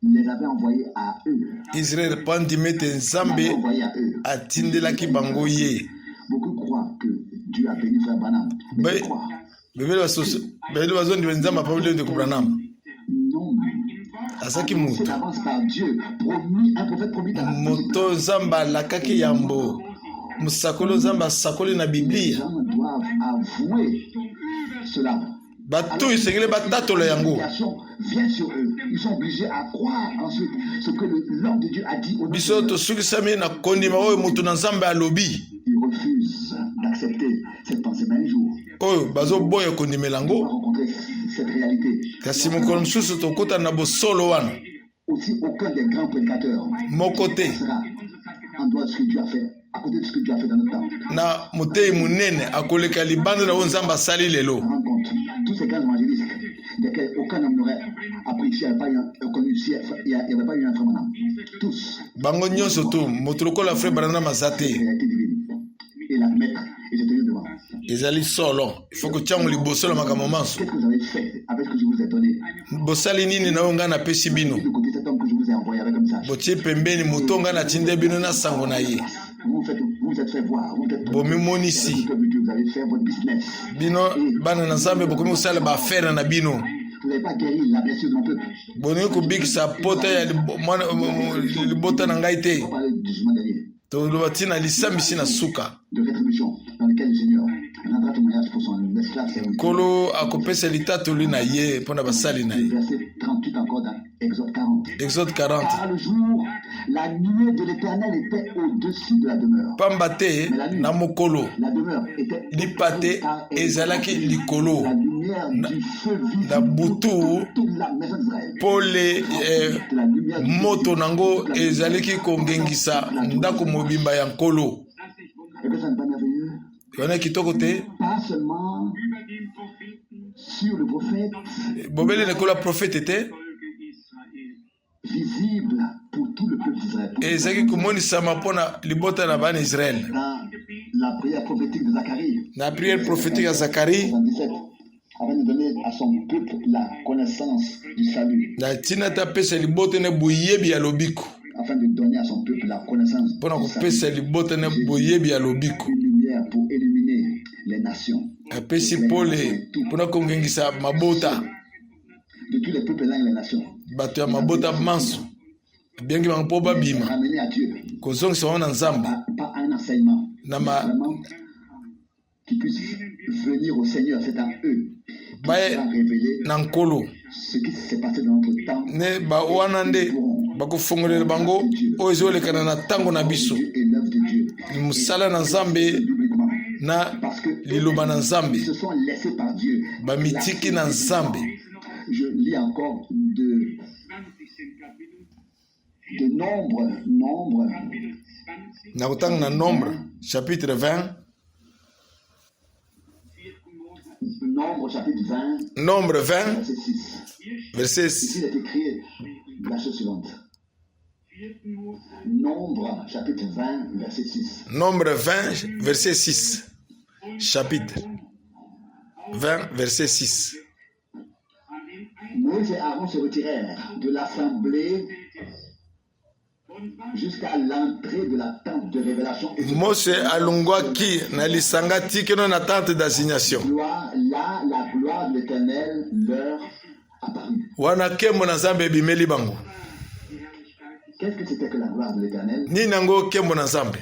les avait envoyés à eux. Israel pandimi ete Il avait Nzambe envoyé à eux. atindelaki bango ye. Beaucoup croient que Dieu a béni frère Branham. Mais Be- je crois. bebele bazondima Nzambe apabili ete ku Branham Non. asaki C'est moto d'avance par Dieu. Promis, un prophète promis dans la moto Nzambe alakaki yambo musakolo Nzambe asakoli na Les Biblia gens doivent avouer cela. bato esengeli batatola yango. L'humiliation vient sur eux. Ils sont obligés à croire ensuite ce que l'homme de Dieu a dit au nom de Biso Dieu. tosukisami na kondima oyo moto na Nzambe alobi Ils refusent d'accepter cette pensée. Mais un jour, oyo bazoboya kondimela on va yango. rencontrer cette réalité. Kasi mokolo mosusu tokota na bosolo wana Aussi, aucun des grands prédicateurs moko te sera en dehors de ce que Dieu a fait, à côté de ce que Dieu a fait dans notre temps. na motei munene akoleka libanda na oyo Nzambe asali lelo. On rend compte, tous ces grands évangélistes, desquels aucun homme n'aurait appris s'il n'y avait pas eu connu, s'il n'y avait pas eu un frère Branham. Tous, Bango nyonso tu moto lokola frère Branham aza te réalité divine. Et la mettre et se tenir devant. ezali solo ifo kotiango liboso na makambo manso. Qu'est-ce que vous avez fait avec ce que je vous ai donné? Bosali nini na oyo ngai napesi bino De côté cet homme que je vous ai envoyé avec un message. botie pembeni moto ngai natinde bino na sango na ye Vous vous êtes fait voir, vous êtes bomimonisi vous avez fait votre business. bino bana na Nzambe bokomi kosala baafere na bino. Vous n'avez pas guéri la blessure de mon peuple. Boningi kobikisa pota ya libota na ngai te. On va parler du jugement dernier, Toloba ntina lisambisi na suka. de rétribution, dans lequel le Seigneur rendra témoignage pour son esclave serviteur. Nkolo akopesa litatoli na ye mpo na basali na ye. Verset 38 encore dans Exode 40. Exode 40. Car le jour, la nuée de l'Éternel était au-dessus de la demeure. Pamba te na mokolo La demeure était lipa te car elle ezalaki était likolo la lumière du feu visible na butu toute la maison d'Israël. mpo le De la lumière du feu moto visible nango toute la maison ezalaki kongengisa ndako mobimba ya nkolo. Et que ça n'est pas merveilleux. Yona kitoko te Pas seulement sur le prophète, bobeli lekolo ya profete te visible pour tout le peuple d'Israël. ezalaki komonisama mpo na libota na bana Israele. Dans la prière prophétique de Zacharie, Na prière prophétique ya Zakari 77, afin de donner à son peuple la connaissance du salut, na ntina te apesa libota na boyebi ya lobiko afin de donner à son peuple la connaissance mpo na du salut, kopesa libota na boyebi ya lobiko. une lumière pour éliminer les nations, Apesi pole mpo na kongengisa mabota de tous les peuples et les nations, bato ya mabota manso biangi bango mpo babima ramener à Dieu, kozongisa bango na Nzambe pas un enseignement, na ma vraiment, qui puisse venir au Seigneur. C'est à eux qui baye sera révélé na nkolo ce qui s'est passé dans notre temps. ne ba wana nde bakofongolela bango oyo ezolekana na ntango na biso Dieu et l'œuvre de Dieu. mosala na Nzambe Bibliquement. na Parce que liloba na Nzambe ils se sont laissés par Dieu. bamitiki na Nzambe. Je lis encore de nombre. Na kotanga na Nombre chapitre 20. Nombre chapitre 20, Nombre 20 verset 6. verset Ici, il est écrit la chose suivante. Nombre chapitre 20, verset 6. Nombre 20 verset 6. Chapitre 20 verset 6. Moïse et Aaron se retirèrent de l'assemblée jusqu'à l'entrée de la tente de révélation. Et Mose alongwaki na lisanga tikeno na tente d'assignation. là, la gloire de l'Éternel leur apparut. Wana kembo na Nzambe ebimeli bango. Qu'est-ce que c'était que la gloire de l'Éternel? Nini nango kembo na Nzambe?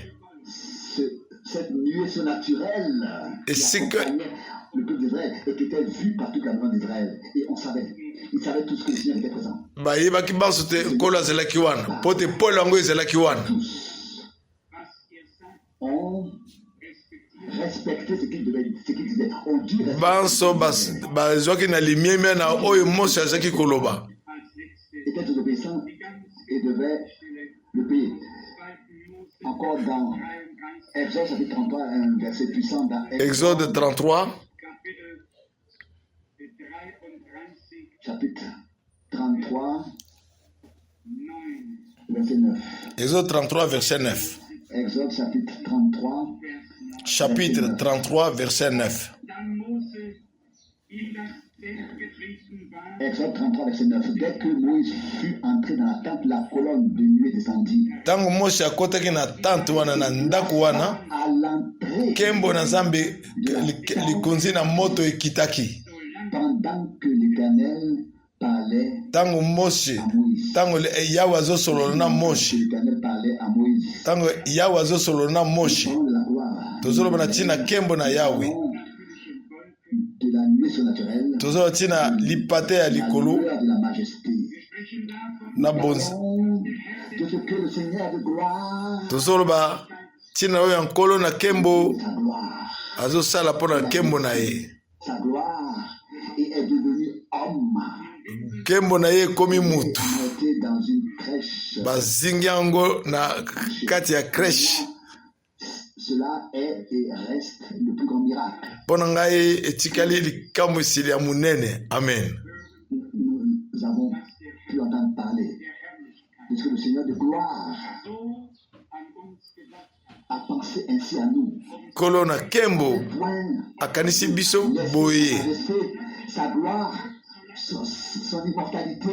Cette nuée surnaturelle Et qui c'est que accompagnait le peuple d'Israël et qui était vu par toute la maison d'Israël. Et on savait. Ils savaient tous que le Seigneur était présent. bayebaki banso te nkolo azalaki wana mpo te pole yango ezalaki wana. Tous ont respecté ce qu'il disait. On dit respecter. Banso bazwaki na limiemia na oyo Mose azalaki koloba. Était désobéissant et devait le payer. Encore dans Exode chapitre 33, un verset puissant dans Exode 33. Chapitre 33, verset 9. Exode 33, verset 9. Exode chapitre 33. Chapitre 33, verset 9. Exode 33, verset 9. Dès que Moïse fut entré dans la tente, la colonne de nuée descendit. Tango Mose akotaki na tante wana na ndako wana, À l'entrée, kembo na Nzambe likonzi na moto ekitaki. pendant que l'Éternel parlait Tango Mose, à Moïse. tango Yawe azosolola na Mose, L'Éternel parlait à Moïse. tango Yawe azosolola na Mose, Parole de la gloire. tozoloba na ntina kembo na Yawe, De la nuée surnaturelle. tozoloba ntina lipate ya La likolo lueur de la majesté. na bonzi, De ce que le Seigneur de gloire, tozoloba ntina oyo ya nkolo na kembo sa gloire, azosala mpo na kembo na ye. sa gloire, et est devenu homme. Kembo na ye ekomi mutu, Était dans une crèche. bazingi yango na kati ya crèche. Cela est et reste le plus grand miracle. Mpo na ngai etikali likambo esili ya munene. Amen. Nous avons pu entendre parler de ce que le Seigneur de gloire a pensé ainsi à nous. Nkolo na kembo Point akanisi biso laisser boye, rester sa gloire, son immortalité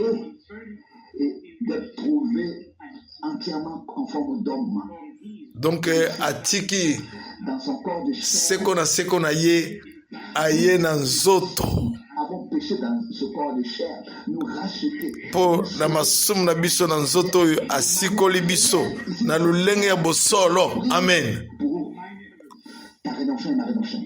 et d'être prouvé entièrement conforme d'homme donc atiki dans son corps de chair. seko na ye aye na nzoto Avons péché dans ce corps de chair, nous racheter. mpo na masumu na biso na nzoto oyo asikoli biso na lulenge ya bosolo. Amen. Pour ta rédemption et ma rédemption.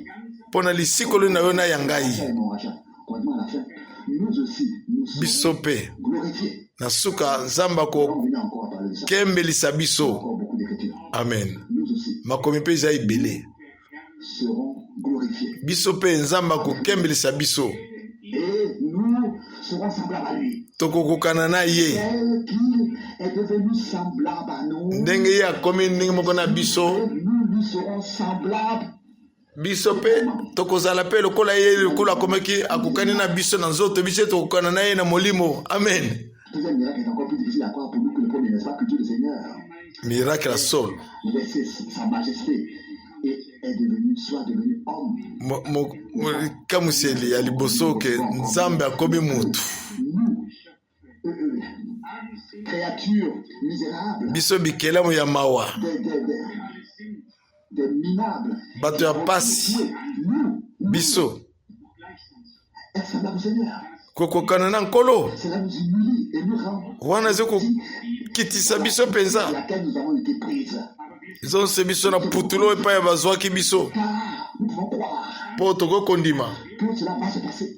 Mpo na lisikoli na yo na ya ngai Ça est mon rachat. Complètement à la fin. Nous aussi, nous biso sommes mpe glorifiés. na suka Nzambe On vient encore à parler de ça. akokembelisa biso. Encore beaucoup d'écritures. Amen. Nous aussi Makomi mpe eza ebele, serons glorifiés. biso mpe Nzambe akokembelisa biso, Et nous serons semblables à lui. tokokokana na ye Tel qu'il est devenu semblable à nous, ndenge ye akomi ndenge moko na biso. nous lui serons semblables. Biso mpe tokozala mpe lokola ye, lokola akomaki akokani na biso na nzoto, biso tokokana na ye na molimo. Amen. Deuxième miracle est encore plus difficile à croire pour nous que le premier, n'est-ce pas, que Dieu le Seigneur Miracle ya solo laissait sa majesté et soit devenu homme. kamuseli ya liboso ke Nzambe akomi mutu. Nous, créatures misérables, Biso bikelamu ya mawa, des minables, bato ya pasi, nous, biso être semblable au Seigneur. kokokana na nkolo Cela nous humilie et nous rend wana ezokokitisa biso mpenza, laquelle nous avons été prises. ezonse biso na putulo epai ya bazwaki biso Car nous pouvons croire mpo tokokondima. que cela va se passer.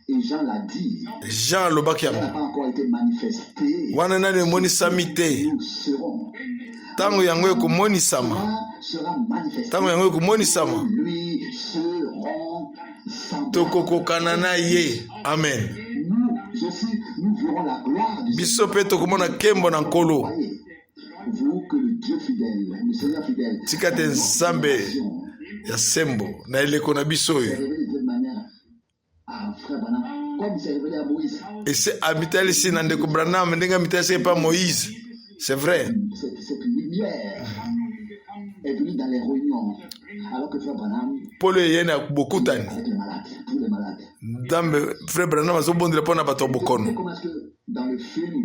Et Jean l'a dit, Jean alobaki ça n'a yango pas encore été manifesté. wana nani emonisami te, Nous serons. ntango yango ekomonisama, Cela sera manifesté. ntango yango ekomonisama Lui seront semblables. tokokokana na ye. Amen. Nous aussi, nous verrons la gloire du Biso mpe tokomona nkembo na nkolo. Voyez, vous que le Dieu fidèle, le Seigneur fidèle, Tika te Nzambe ya sembo na eleko na biso s'est oyo révélé de cette manière à frère Branham, comme il s'est révélé à Moïse. ese amitalisi na ndeko Branham ndenge amitalisi epa Moïse. C'est vrai. Cette lumière est venue dans les réunions, alors que frère Branham, Polo eyeni ya bokutani, avec les malades, tous les malades. Nzambe frère Branham azobondela mpo na bato ya bokono. Comment est-ce que dans le film,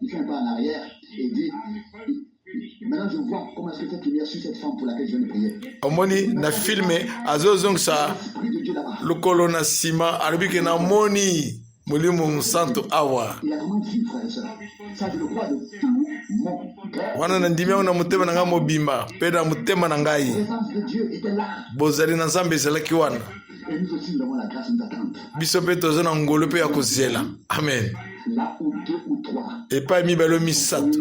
il fait un pas en arrière et dit, maintenant je vois comment est-ce que cette lumière sur cette femme pour laquelle je viens de prier. Omoni na filme azozongisa L'Esprit de Dieu là-bas. lokolo na nsima alobi ke namoni molimo santo awa. Il a vraiment vu, frère et soeur. Ça, je le crois de tout mon wana na ndimi na motema na ngai mobimba pe na motema na ngai bozali na Nzambe ezalaki wana biso pe toza na ngolo pe ya kozela. Amen. Epai mibalo misato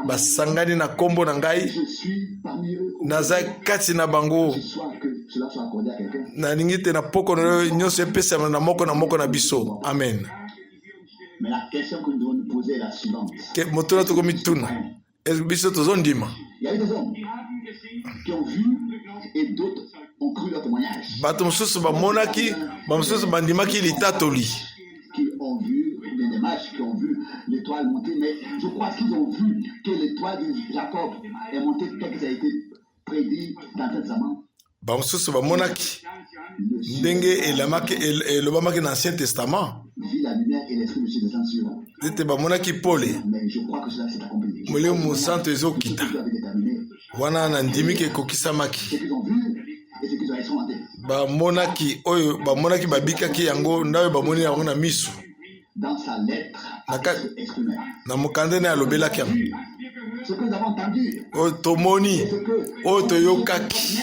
basangani na kombo na ngai naza kati na bango nalingi te na poko nyonso epesama na moko na biso. Amen. Mais la question que nous devons nous poser est la suivante. Il y a eu des hommes qui ont vu et d'autres ont cru leur témoignage. Qui ont vu des mages qui ont vu l'étoile monter, mais je crois qu'ils ont vu que l'étoile de Jacob est montée tel que ça a été prédit dans tel zaman. Bamosusu bamonaki ndenge elobamaki na Ancien Testament ete bamonaki pole molimo santo ezokita wana na ndimi ke kokisamaki bamonaki babikaki yango ndawe bamoni yango na misu na mokande ne alobelaki yango oyo tomoni oyo toyokaki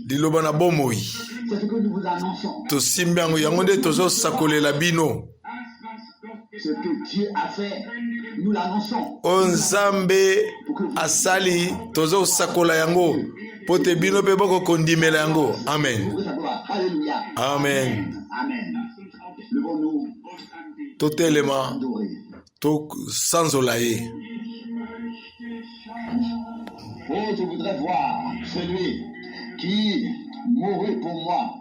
liloba na bomoi tosimbi yango yango nde tozosakolela bino oyo Nzambe asali tozosakola yango po te bino mpe bokokondimela yango. Amen. Amen. Totelema tosanzola ye. Oh, je voudrais voir celui qui mourut pour moi.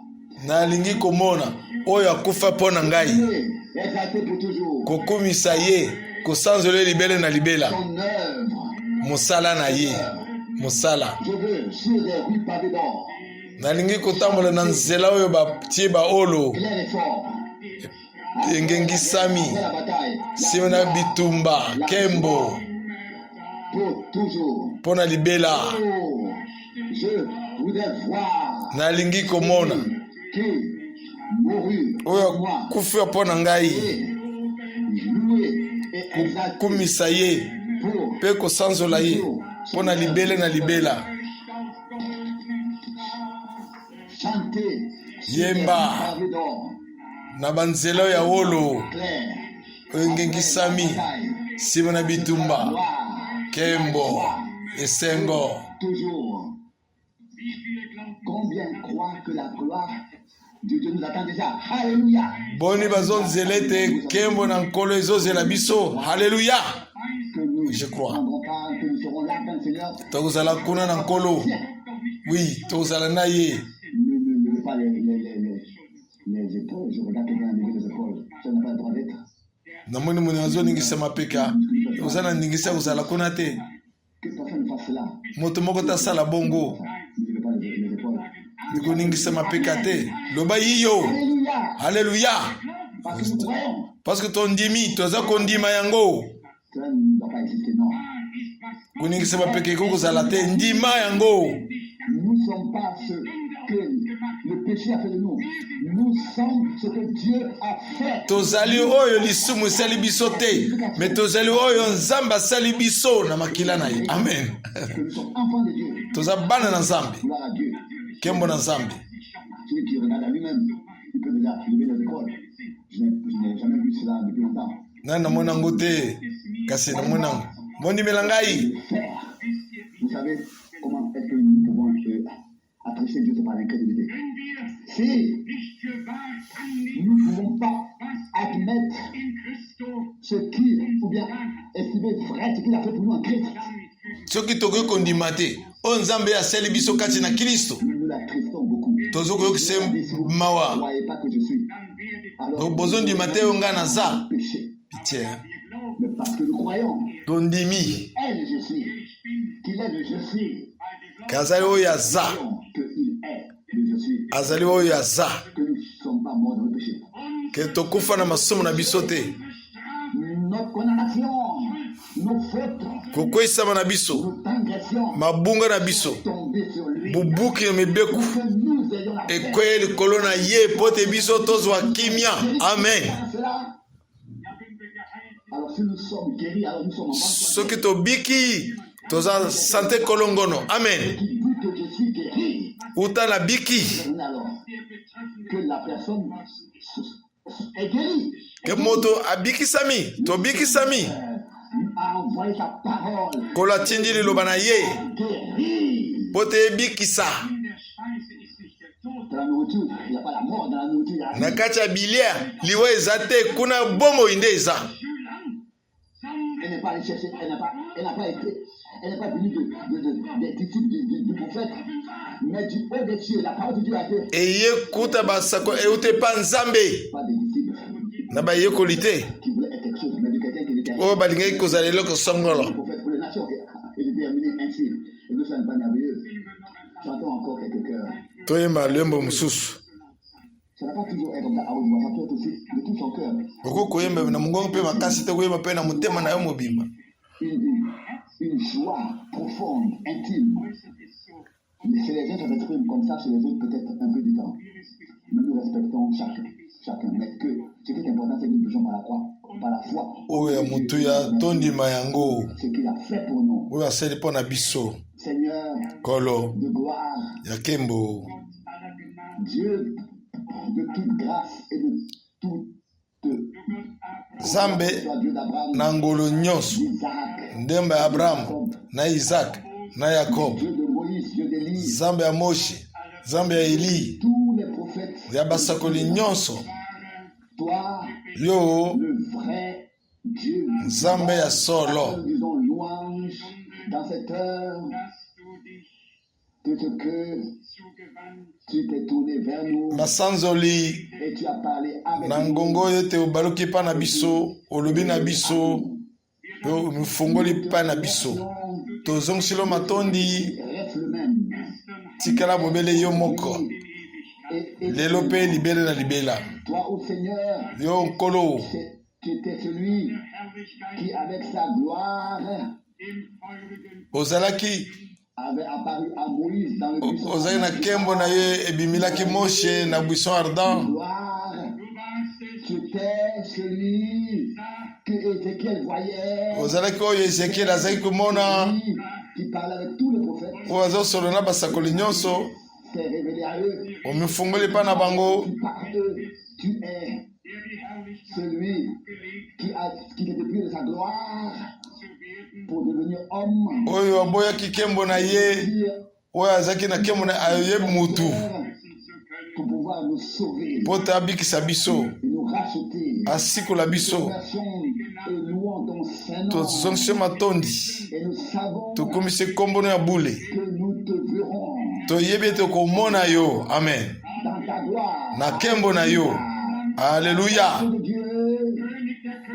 Nalingi komona oyo akufa mpo na ngai kokumisa ye kosanzola libele na libela mosala na ye mosala. Nalingi kotambola na nzela oyo batie baolo engengisami nsima na bitumba kembo mpo na libela. Nalingi komona oyo akufa mpo na ngai kokumisa ye mpe kosanzola ye mpo na libele na libela. Yemba na banzela ya wolo oyo engengisami nsima na bitumba kembo esengo. Combien croient que la gloire de Dieu nous attend déjà? Alléluia. Boni bazonzela ete kembo na nkolo ezozela biso. Alléluia. Je crois. Tozala kuna na nkolo. Oui, tozala na ye. Ne levez pas les épaules. Je regarde quelqu'un lever les épaules. Ça n'a pas le droit d'être. Namoni muni azoningisa mapeka. Ozana ningisa kozala kuna te. Que personne ne fasse cela. Moto moko tasala bongo. Nikoningisa mapeka te. Loba yiyo. Alléluia. Parce que ton dimi, toza kondima yango. Koningisa mapeka kozala te ndima yango. Nous ne sommes pas ce que le péché a fait de nous. Nous sommes ce que Dieu a fait. Tozali oyo lisumu sali biso te, mais tozali oyo Nzambe sali biso na makila na ye. Amen. Nous sommes enfants de Dieu. Toza bana na Nzambe. Gloire à Dieu. Kembo na Nzambe. Celui qui regarde à lui-même, il peut déjà lever les épaules. Je n'ai jamais vu cela depuis longtemps. Na namona ngote kasi namona mondimela ngai. Vous savez comment est-ce que nous pouvons apprécier Dieu par l'incrédulité? Si nous ne pouvons pas admettre ce qui, ou bien estimer vrai ce qu'il a fait pour nous en Christ, soki tokoki kondima te oyo Nzambe asali biso kati na Kristo nous l'attristons beaucoup. tozokoyokisa mawa Ne voyez pas que je suis. Alors, bozondima te oyo ngai naza péché. pitié Mais parce que nous croyons tondimi est le je suis, qu'il est le je suis, kazali oyo aza qu'il est le je suis, azali oyo aza que nous ne sommes pas morts dans le péché. ke tokufa na masumu na biso te Notre condamnation, nos fautes, kokweyisama na biso nos transgressions mabunga na biso tombées sur lui. bubuki na mibeku Que nous ayons la paix. ekweye likolo na ye po te biso tozwa kimia. Amen. Cela, alors si nous sommes guéris, alors nous sommes en bonne santé. Soki tobiki toza santé kolongono. Amen. Qui dit que je suis guéri, Uta na biki. alors que la personne est guérie. Ke moto abiki sami. Tobiki sami. A envoyé sa parole. Kola tindi liloba na ye. Guéri. Pote ebikisa. Dans la nourriture, il n'y a pas la mort dans la nourriture. Il y a Na kati ya bilia liwa eza te kuna bomo inde eza. Elle n'est pas allée chercher, elle n'a pas été, elle n'est pas venue des disciples du prophète, mais du haut des cieux, la parole de Dieu a été. Eye kuta basako eute pa nzambe. Pas des disciples Na ba yekoli te. qui voulaient être quelque chose, mais de quelqu'un qui était O balingai kozala eloko songolo. le prophète pour les nations et déterminé ainsi. Et que ça n'est pas merveilleux. J'entends encore quelques cœurs. Toyemba lembo mususu. Ça n'a pas toujours été comme ça à haute voix, ça peut être aussi de tout son cœur. Oko koyemba na mungongo pe makasi te koyemba pe na mutema na yo mobimba. Une joie profonde, intime. Mais chez les uns, ça s'exprime comme ça, chez les autres, peut-être un peu différent. Mais nous respectons chacun. Mais que ce qui est important, c'est que nous touchons par la croix, par la foi. Oyo mutu ya tondima yango. Ce qu'il a fait pour nous. Oyo aseli pona biso. Seigneur Kolo de gloire, ya kembo. Dieu de toute grâce et de toute Zambe Dieu d'Abraham, na ngolo nyonso. d'Isaac, Ndemba ya Abraham na Isaac na Yakob. Dieu de Moïse, Dieu d'Élie, Zambe ya Moshi, Zambe ya Eli, tous les prophètes, ya basakoli nyonso. toi, Yo le vrai Dieu. Zambe ya solo. Nous disons louange dans cette heure de ce que tu t'es tourné vers nous Masanzoli et tu as parlé avec na ngongo oyo te obaluki pa na biso, olobi na biso, yo mifongoli pa na biso. Tozongisilo matondi, reste le même. tikala mobele yo moko. Et Lelo pe libele na libela. toi, ô Seigneur, Yo nkolo, tu étais celui qui, avec sa gloire, ozalaki avait apparu à Moïse dans le buisson. ozali na kembo na ye ebimilaki Moshe na buisson ardent. Gloire, tu étais celui que Ézéchiel voyait, Ozalaki oyo Ezekiel azalaki komona, celui qui parlait avec tous les prophètes, oyo azosolo na basakoli nyonso, s'est révélé à eux. omifongoli pa na bango. Tu par eux, tu es celui qui t'est dépouillé de sa gloire pour devenir homme. Oyo aboyaki kembo na ye, Dire, oyo azalaki na kembo na aye mutu, pour pouvoir nous sauver po te abikisa biso, et nous racheter. asikola biso. Et louons ton Saint-Nom. Tozongisi matondi, Et nous savons tokomisi kombono ya bule, que nous te verrons toyebi ete komona yo. Amen. dans ta gloire. Na kembo na yo. Alléluia. De Dieu,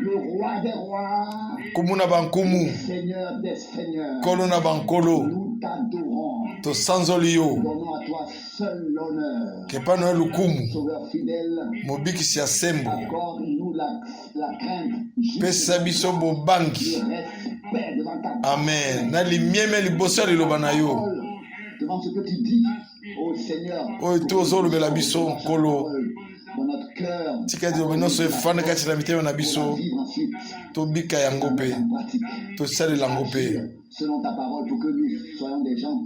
le roi des rois, Kumu na bankumu, Seigneur des seigneurs, kolo na bankolo, nous t'adorons. tosanzoli yo. Donnons à toi seul l'honneur. Kepano ya lukumu, Sauveur fidèle, mobikisi ya sembo, accorde-nous la crainte, pesa biso bobangi. le respect devant ta Amen. Na limieme liboso ya liloba na yo. parole, devant ce que tu dis, ô Seigneur, Oyo te ozolobela biso nkolo. dans notre cœur, Tika liloba nyonso efanda kati na mitema na pour biso. vivre ensuite Tobika yango pe, en pratique. tosalela yango pe. Selon ta parole, pour que nous soyons des gens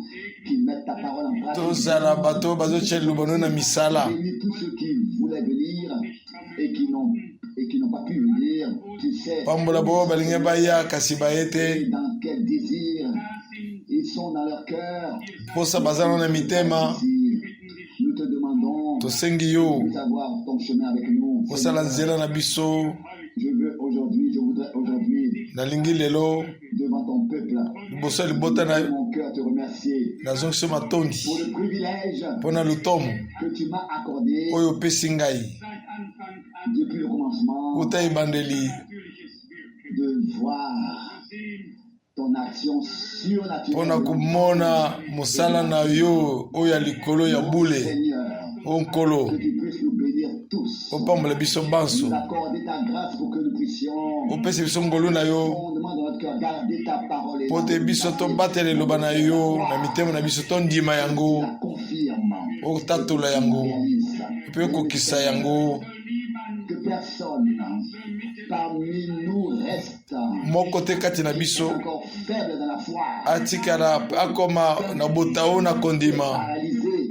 qui mettent ta parole en pratique. Tozala bato bazotia liloba no na misala. Bénis tous ceux qui voulaient venir et qui n'ont pas pu venir. Tu sais Pambola bo balingi baya kasi bayete. dans quel désir ils sont dans leur cœur. Posa bazala na mitema. Nous te demandons Tosengi yo. de savoir ton chemin avec nous. Posala nzela na biso. Je voudrais aujourd'hui, Nalingi lelo. devant ton peuple, Liboso ya libota na mon cœur te remercier nazongisi matondi. pour le privilège Mpona lutomo que tu m'as accordé oyo opesi ngai depuis le commencement uta ebandeli de voir ton action surnaturelle. mpona komona mosala na yo oyo ya likolo ya bule. Seigneur, O nkolo que tu puisses nous bénir tous. opambola biso banso, Nous accorder ta grâce pour que nous puissions, opesi biso ngolu na yo fondement de notre cœur, garder ta parole et po te biso tobatela eloba na yo na mitema na biso tondima yango, la confirme, otatola yango réalise. mpe okokisa yango. Que personne parmi nous reste moko te kati na biso encore faible dans la foi, atikala akoma na botao na kondima paralysés,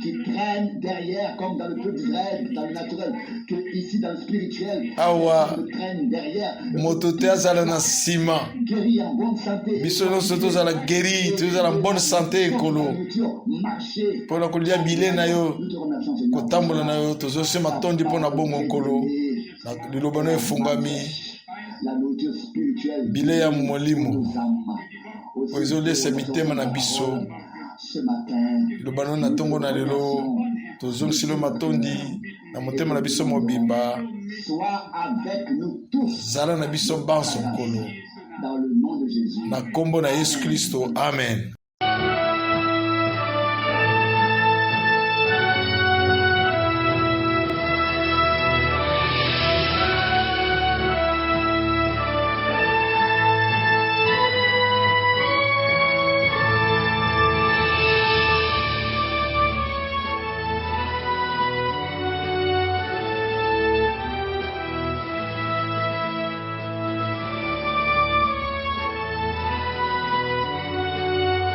qui traînent derrière, comme dans le peuple d'Israël, dans le naturel, que ici dans le spirituel, awa ils traînent derrière. moto te azala na nsima Guéris en bonne santé. biso nyonso tozala guéri tozala en bonne santé ekolo Marcher. mpona kolia bile na yo Nous te remercions, Seigneur. kotambola na yo tozosema tondi mpo na bongo nkolo na liloba no efungami La nourriture spirituelle bile ya molimo nos âmes. oyo ezolesa mitema na biso Ce matin, liloba no na ntongo na lelo tozongisilo matondi na motema na biso mobimba sois avec nous tous zala na biso banso nkolo dans le nom de Jésus. na nkombo na yesu kristo amen.